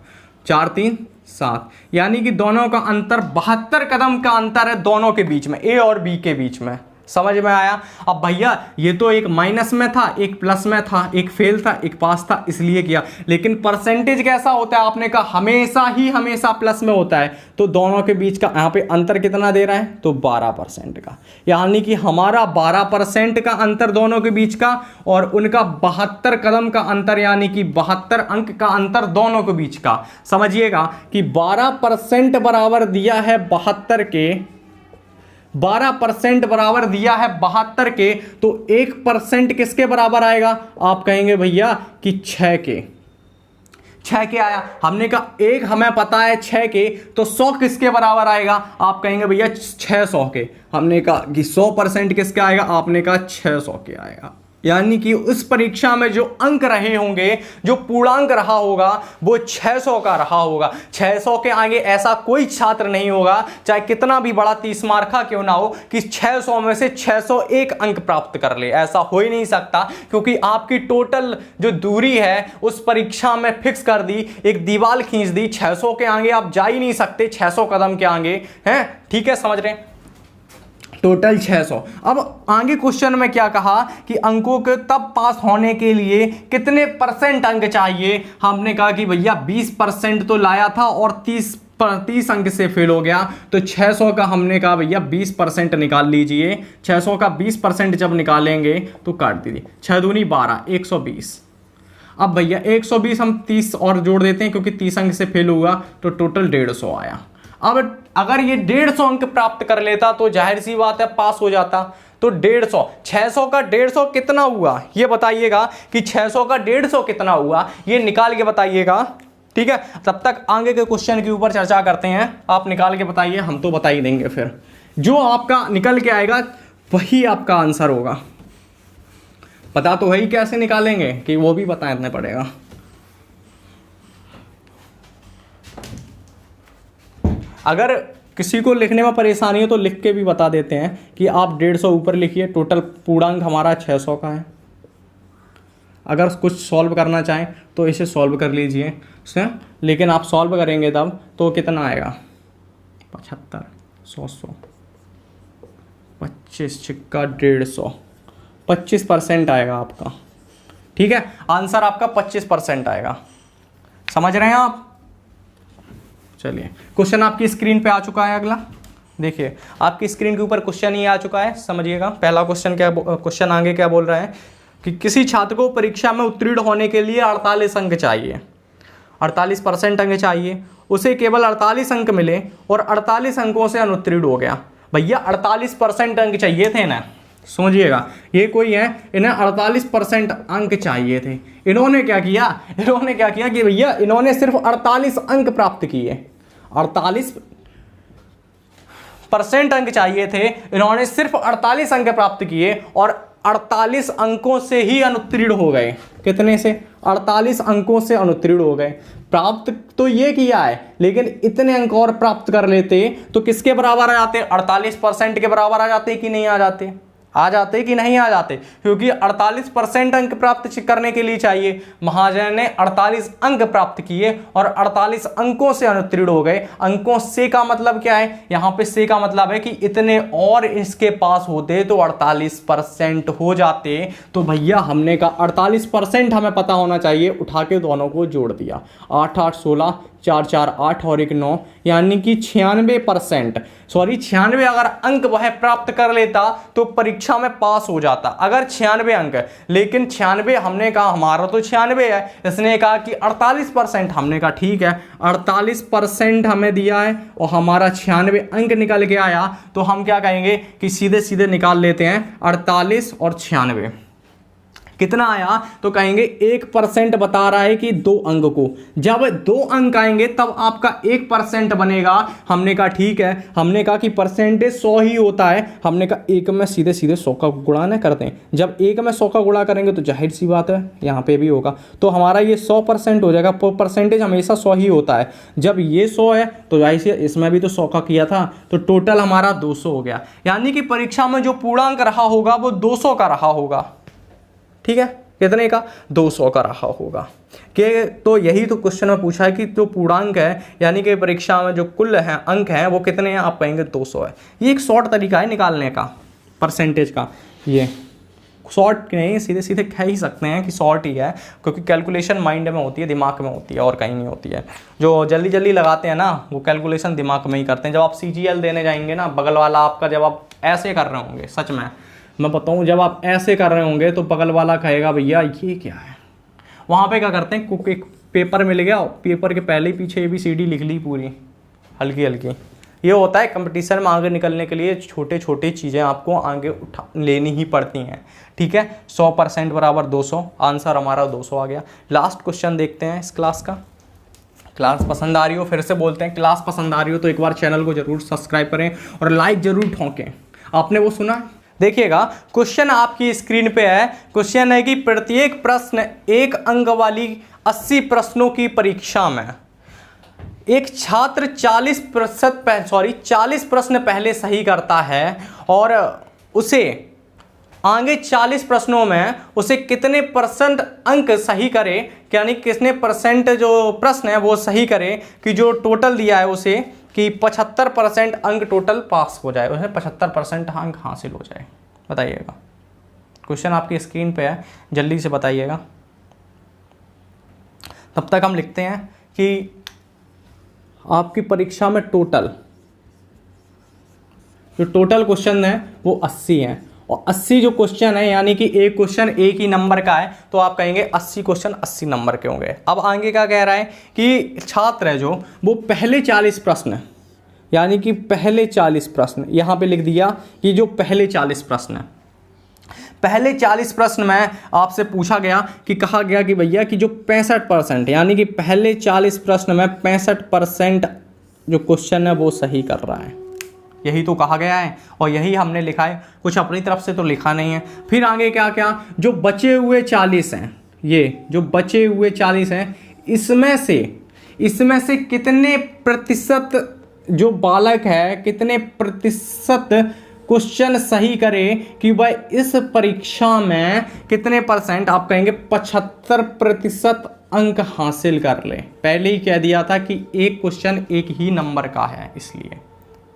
[SPEAKER 1] 4 3 7, यानी कि दोनों का अंतर 72 कदम का अंतर है दोनों के बीच में, ए और बी के बीच में। समझ में आया। अब भैया ये तो एक माइनस में था, एक प्लस में था, एक फेल था, एक पास था, इसलिए किया। लेकिन परसेंटेज कैसा होता है, आपने कहा हमेशा प्लस में होता है। तो दोनों के बीच का यहाँ पे अंतर कितना दे रहा है, तो 12% का, यानी कि हमारा 12% का अंतर दोनों के बीच का, और उनका 72 कदम का अंतर, यानी कि 72 अंक का अंतर दोनों के बीच का। समझिएगा कि 12% बराबर दिया है 72 के, 12% बराबर दिया है 72 के, तो 1% किसके बराबर आएगा, आप कहेंगे भैया कि 6 के। 6 के आया, हमने कहा एक हमें पता है 6 के, तो 100 किसके बराबर आएगा, आप कहेंगे भैया 600 के। हमने कहा कि 100% किसके आएगा, आपने कहा 600 के आएगा। यानी कि उस परीक्षा में जो अंक रहे होंगे, जो पूर्णांक रहा होगा, वो 600 का रहा होगा। 600 के आगे ऐसा कोई छात्र नहीं होगा, चाहे कितना भी बड़ा 30 मार्का क्यों ना हो, कि 600 में से 601 अंक प्राप्त कर ले। ऐसा हो ही नहीं सकता, क्योंकि आपकी टोटल जो दूरी है उस परीक्षा में फिक्स कर दी, एक दीवार खींच दी। 600 के आगे आप जा ही नहीं सकते, 600 कदम के आगे हैं। ठीक है, समझ रहे हैं, टोटल 600। अब आगे क्वेश्चन में क्या कहा कि अंकों के तब पास होने के लिए कितने % अंक चाहिए। हमने कहा कि भैया 20% तो लाया था और 30 अंक से फेल हो गया, तो 600 का हमने कहा भैया 20% निकाल लीजिए। 600 का 20% जब निकालेंगे तो काट दीजिए, 6 दूनी 12, 120। अब भैया 120 हम 30 और जोड़ देते हैं, क्योंकि 30 अंक से फेल हुआ, तो टोटल 150 आया। अब अगर ये 150 अंक प्राप्त कर लेता तो जाहिर सी बात है पास हो जाता। तो 150, 600 का 150 कितना हुआ ये बताइएगा, कि 600 का 150 कितना हुआ ये निकाल के बताइएगा। ठीक है, तब तक आगे के क्वेश्चन के ऊपर चर्चा करते हैं। आप निकाल के बताइए, हम तो बता ही देंगे। फिर जो आपका निकल के आएगा वही आपका आंसर होगा। पता तो वही कैसे निकालेंगे कि वो भी बताना पड़ेगा। अगर किसी को लिखने में परेशानी हो तो लिख के भी बता देते हैं कि आप 150 ऊपर लिखिए, टोटल पूर्णांक हमारा 600 का है। अगर कुछ सॉल्व करना चाहें तो इसे सॉल्व कर लीजिए, लेकिन आप सॉल्व करेंगे तब तो कितना आएगा, 75, 100, 25 छिक्का 150, 25% आएगा आपका। ठीक है, आंसर आपका 25% आएगा। समझ रहे हैं आप। चलिए, क्वेश्चन आपकी स्क्रीन पे आ चुका है। अगला देखिए, आपकी स्क्रीन के ऊपर क्वेश्चन ही आ चुका है, समझिएगा। पहला क्वेश्चन आगे क्या बोल रहा है कि किसी छात्र को परीक्षा में उत्तीर्ण होने के लिए 48 अंक चाहिए, 48% अंक चाहिए, उसे केवल 48 अंक मिले और 48 अंकों से अनुत्तीर्ण हो गया। भैया 48% अंक चाहिए थे ना, समझिएगा। ये कोई है, इन्हें 48% अंक चाहिए थे। इन्होंने क्या किया कि भैया इन्होंने सिर्फ 48 अंक प्राप्त किए। 48% अंक चाहिए थे, इन्होंने सिर्फ 48 अंक प्राप्त किए और 48 अंकों से ही अनुत्तीर्ण हो गए। कितने से, 48 अंकों से अनुत्तीर्ण हो गए। प्राप्त तो ये किया है, लेकिन इतने अंक और प्राप्त कर लेते तो किसके बराबर आ जाते, 48% के बराबर आ जाते कि नहीं आ जाते, कि नहीं आ जाते। क्योंकि 48% अंक प्राप्त करने के लिए चाहिए, महाजन ने 48 अंक प्राप्त किए और 48 अंकों से अनुत्तीर्ण हो गए। अंकों से का मतलब क्या है, यहां पे से का मतलब है कि इतने और इसके पास होते तो 48% हो जाते। तो भैया हमने कहा 48% हमें पता होना चाहिए, उठा के दोनों को जोड़ दिया, 8 8 16, 4 4 8 और 1 9, यानी कि 96% अगर अंक वह प्राप्त कर लेता तो परीक्षा में पास हो जाता। अगर 96 अंक, लेकिन 96 हमने कहा हमारा तो 96 है, इसने कहा कि 48%। हमने कहा ठीक है, 48% हमें दिया है और हमारा 96 अंक निकल के आया, तो हम क्या कहेंगे कि सीधे सीधे निकाल लेते हैं 48 और 96 कितना आया, तो कहेंगे 1% बता रहा है कि 2 अंक को, जब 2 अंक आएंगे तब आपका 1% बनेगा। हमने कहा ठीक है, हमने कहा कि परसेंटेज 100 ही होता है। हमने कहा 1 में सीधे सीधे 100 का गुणा न करते हैं, जब 1 में 100 का गुणा करेंगे तो जाहिर सी बात है यहाँ पे भी होगा, तो हमारा ये 100% हो जाएगा। परसेंटेज हमेशा 100 ही होता है। जब ये 100 है तो जाहिर सी इसमें भी तो 100 का किया था, तो टोटल हमारा 200 हो गया। यानी कि परीक्षा में जो पूर्णांक रहा होगा वो 200 का रहा होगा। ठीक है, कितने का, 200 का रहा होगा। कि तो यही तो क्वेश्चन में पूछा है कि जो पूर्णांक है, यानी कि परीक्षा में जो कुल है अंक हैं वो कितने हैं, आप कहेंगे 200 है। ये एक शॉर्ट तरीका है निकालने का। परसेंटेज का। ये शॉर्ट नहीं, सीधे सीधे कह ही सकते हैं कि शॉर्ट ही है, क्योंकि कैलकुलेशन माइंड में होती है, दिमाग में होती है, और कहीं नहीं होती है। जो जल्दी जल्दी लगाते हैं ना, वो कैलकुलेशन दिमाग में ही करते हैं। जब आप CGL देने जाएंगे ना, बगल वाला आपका, जब आप ऐसे कर रहे होंगे, सच में मैं बताऊँ, जब आप ऐसे कर रहे होंगे तो बगल वाला कहेगा भैया ये क्या है। वहाँ पे क्या करते हैं, एक पेपर मिल गया, पेपर के पहले ही पीछे ABCD लिख ली पूरी, हल्की हल्की। ये होता है कंपटीशन में आगे निकलने के लिए, छोटे छोटे चीज़ें आपको आगे लेनी ही पड़ती हैं, ठीक है। 100% बराबर 200, आंसर हमारा 200 आ गया। लास्ट क्वेश्चन देखते हैं इस क्लास का। क्लास पसंद आ रही हो, फिर से बोलते हैं, क्लास पसंद आ रही हो तो एक बार चैनल को जरूर सब्सक्राइब करें और लाइक जरूर ठोकें। आपने वो सुना, देखिएगा क्वेश्चन आपकी स्क्रीन पे है। क्वेश्चन है कि प्रत्येक प्रश्न 1 अंक वाली 80 प्रश्नों की परीक्षा में एक छात्र 40 प्रश्न पहले सही करता है और उसे आगे 40 प्रश्नों में उसे कितने % अंक सही करे, यानी कितने % जो प्रश्न है वो सही करे कि जो टोटल दिया है उसे कि 75% अंक टोटल पास हो जाए, उसे 75% अंक हासिल हो जाए। बताइएगा, क्वेश्चन आपकी स्क्रीन पे है, जल्दी से बताइएगा। तब तक हम लिखते हैं कि आपकी परीक्षा में जो टोटल क्वेश्चन है वो 80 हैं, और 80 जो क्वेश्चन है, यानी कि एक क्वेश्चन एक ही नंबर का है, तो आप कहेंगे 80 क्वेश्चन 80 नंबर के होंगे। अब आगे क्या कह रहा है कि छात्र है जो वो पहले 40 प्रश्न, यानी कि पहले 40 प्रश्न, यहाँ पे लिख दिया कि जो पहले 40 प्रश्न है, पहले 40 प्रश्न में आपसे पूछा गया कि कहा गया कि भैया कि जो 65%, यानी कि पहले 40 प्रश्न में 65% जो क्वेश्चन है वो सही कर रहा है। यही तो कहा गया है और यही हमने लिखा है, कुछ अपनी तरफ से तो लिखा नहीं है। फिर आगे क्या क्या, जो बचे हुए 40 हैं, ये जो बचे हुए 40 हैं, इसमें से कितने प्रतिशत जो बालक है, कितने प्रतिशत क्वेश्चन सही करे कि भाई इस परीक्षा में कितने %, आप कहेंगे 75% अंक हासिल कर ले। पहले ही कह दिया था कि एक क्वेश्चन एक ही नंबर का है, इसलिए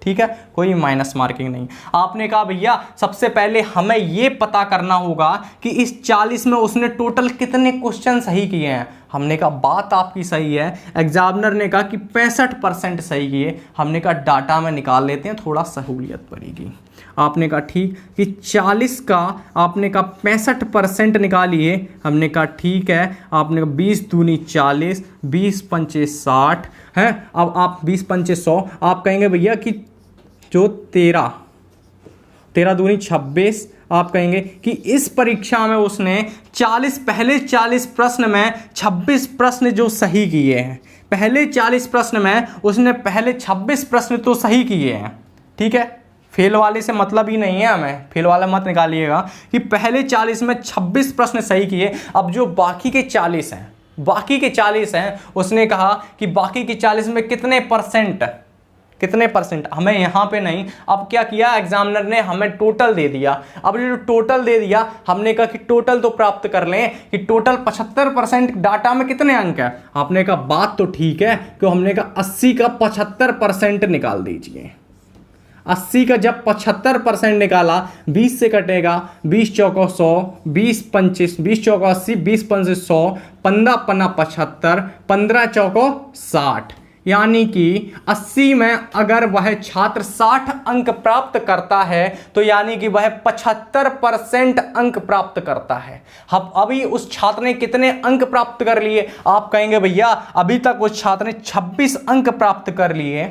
[SPEAKER 1] ठीक है, कोई माइनस मार्किंग नहीं। आपने कहा भैया सबसे पहले हमें ये पता करना होगा कि इस 40 में उसने टोटल कितने क्वेश्चन सही किए हैं। हमने कहा बात आपकी सही है, एग्जामिनर ने कहा कि 65% सही किए। हमने कहा डाटा में निकाल लेते हैं, थोड़ा सहूलियत पड़ेगी। आपने कहा ठीक कि 40 का आपने कहा 65% निकालिए। हमने कहा ठीक है। आपने कहा 20 दूनी 40, 20 पंचे 60 है। अब आप 20 पंचे 100, आप कहेंगे भैया कि जो 13 दूनी 26, आप कहेंगे कि इस परीक्षा में उसने पहले 40 प्रश्न में 26 प्रश्न जो सही किए हैं, पहले 40 प्रश्न में उसने पहले 26 प्रश्न तो सही किए हैं, ठीक है। फेल वाले से मतलब ही नहीं है हमें, फेल वाला मत निकालिएगा कि पहले 40 में 26 प्रश्न सही किए। अब जो बाकी के 40 हैं, उसने कहा कि बाकी के 40 में कितने परसेंट, हमें यहाँ पे नहीं। अब क्या किया एग्जामिनर ने, हमें टोटल दे दिया। अब जो टोटल दे दिया, हमने कहा कि टोटल तो प्राप्त कर लें कि टोटल 75% डाटा में कितने अंक है। आपने कहा बात तो ठीक है, क्यों, हमने कहा 80 का 75% निकाल दीजिए। 80 का जब 75% निकाला, 20 से कटेगा, 20 चौको 100, 20 चौको 80, 20 पंचे 100, 15 पन्ना 75, 15 चौको 60, यानी कि 80 में अगर वह छात्र 60 अंक प्राप्त करता है तो यानी कि वह 75% अंक प्राप्त करता है। अब अभी उस छात्र ने कितने अंक प्राप्त कर लिए, आप कहेंगे भैया अभी तक उस छात्र ने 26 अंक प्राप्त कर लिए।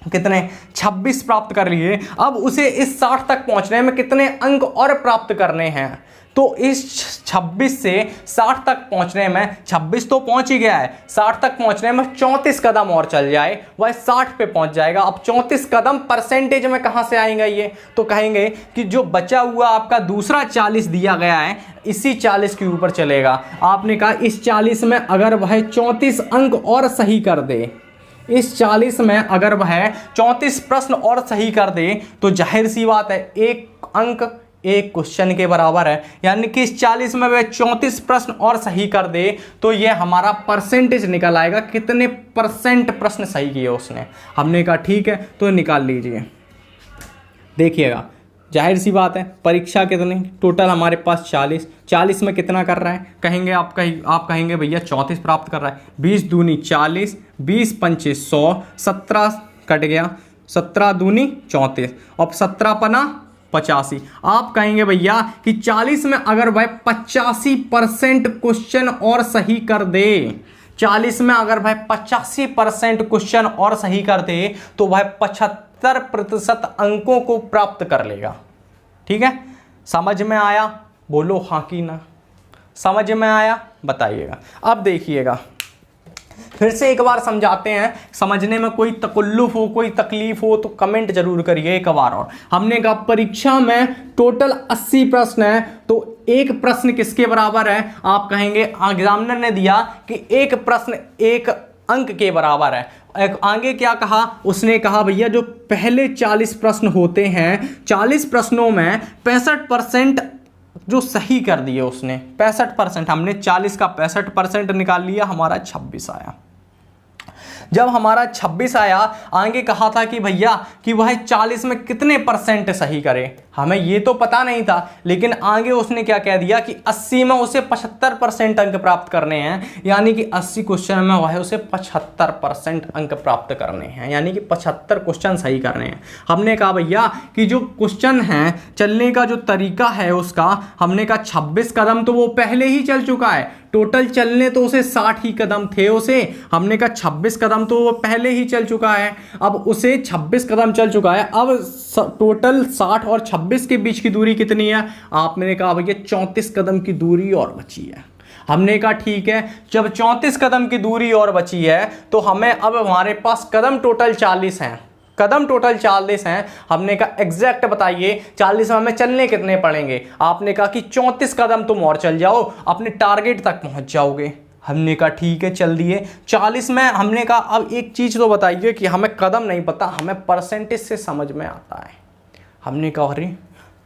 [SPEAKER 1] कितने, 26 प्राप्त कर लिए। अब उसे इस 60 तक पहुंचने में कितने अंक और प्राप्त करने हैं, तो इस 26 से 60 तक पहुंचने में, 26 तो पहुंच ही गया है, 60 तक पहुंचने में 34 कदम और चल जाए, वह 60 पे पहुंच जाएगा। अब 34 कदम परसेंटेज में कहां से आएंगे ये, तो कहेंगे कि जो बचा हुआ आपका दूसरा 40 दिया गया है, इसी 40 के ऊपर चलेगा। आपने कहा इस 40 में अगर वह 34 अंक और सही कर दे, इस 40 में अगर वह 34 प्रश्न और सही कर दे, तो जाहिर सी बात है एक अंक एक क्वेश्चन के बराबर है। यानी कि इस 40 में वह 34 प्रश्न और सही कर दे तो ये हमारा परसेंटेज निकल आएगा, कितने % प्रश्न सही किए उसने। हमने कहा ठीक है, तो निकाल लीजिए। देखिएगा जाहिर सी बात है, परीक्षा कितनी टोटल हमारे पास 40, 40 में कितना कर रहा है, कहेंगे आप कहेंगे भैया 34 प्राप्त कर रहा है। 20 दूनी 40, 20 पंचे 100, 17 कट गया, 17 दूनी 34 और 17 पना 85। आप कहेंगे भैया कि 40 में अगर भाई 85% क्वेश्चन और सही कर दे, 40 में अगर भाई 85% क्वेश्चन और सही कर दे तो भाई 75% अंकों को प्राप्त कर लेगा। ठीक है, समझ में आया? बोलो हाँ कि ना। समझ में आया? बताइएगा। अब देखिएगा, फिर से एक बार समझाते हैं, समझने में कोई तकल्लुफ हो, कोई तकलीफ हो तो कमेंट जरूर करिए एक बार और। हमने कहा परीक्षा में टोटल 80 प्रश्न है, तो एक प्रश्न किसके बराबर है? आप कहेंगे एग्जामिनर ने दिया कि एक प्रश्न 1 अंक के बराबर है। एक आगे क्या कहा? उसने कहा भैया जो पहले 40 प्रश्न होते हैं, 40 प्रश्नों में 65% जो सही कर दिए उसने, 65%, हमने 40 का 65% निकाल लिया, हमारा 26 आया। जब हमारा 26 आया, आगे कहा था कि भैया कि वह 40 में कितने परसेंट सही करे, हमें ये तो पता नहीं था, लेकिन आगे उसने क्या कह दिया कि 80 में उसे 75% अंक प्राप्त करने हैं, यानी कि 80 क्वेश्चन में वह उसे 75% अंक प्राप्त करने हैं, यानी कि 75 क्वेश्चन सही करने हैं। हमने कहा भैया कि जो क्वेश्चन है, चलने का जो तरीका है उसका, हमने कहा 26 कदम तो वो पहले ही चल चुका है, टोटल चलने तो उसे 60 ही कदम थे उसे, हमने कहा 26 कदम तो वो पहले ही चल चुका है। अब उसे 26 कदम चल चुका है, अब टोटल 60 और 26 के बीच की दूरी कितनी है? आपने कहा भैया 34 कदम की दूरी और बची है। हमने कहा ठीक है, जब 34 कदम की दूरी और बची है तो हमें अब हमारे पास कदम टोटल 40 हैं, कदम टोटल 40 हैं। हमने कहा एग्जैक्ट बताइए 40 में हमें चलने कितने पड़ेंगे? आपने कहा कि 34 कदम तुम और चल जाओ, अपने टारगेट तक पहुंच जाओगे। हमने कहा ठीक है, चल दिए 40 में। हमने कहा अब एक चीज तो बताइए कि हमें कदम नहीं पता, हमें परसेंटेज से समझ में आता है। हमने कहा अरे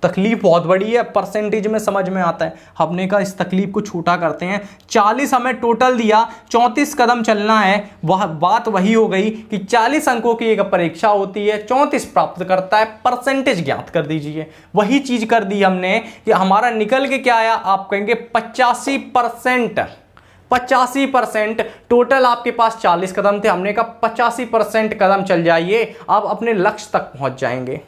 [SPEAKER 1] तकलीफ बहुत बड़ी है, परसेंटेज में समझ में आता है। हमने कहा इस तकलीफ को छोटा करते हैं, 40 हमें टोटल दिया, 34 कदम चलना है। वह बात वही हो गई कि 40 अंकों की एक परीक्षा होती है, 34 प्राप्त करता है, परसेंटेज ज्ञात कर दीजिए। वही चीज कर दी हमने कि हमारा निकल के क्या आया? आप कहेंगे 85%। 85% टोटल आपके पास 40 कदम थे, हमने कहा 85% कदम चल जाइए, आप अपने लक्ष्य तक पहुंच जाएंगे।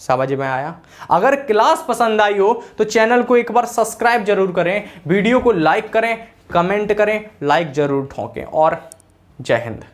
[SPEAKER 1] समझ में आया? अगर क्लास पसंद आई हो तो चैनल को एक बार सब्सक्राइब जरूर करें, वीडियो को लाइक करें, कमेंट करें, लाइक जरूर ठोकें और जय हिंद।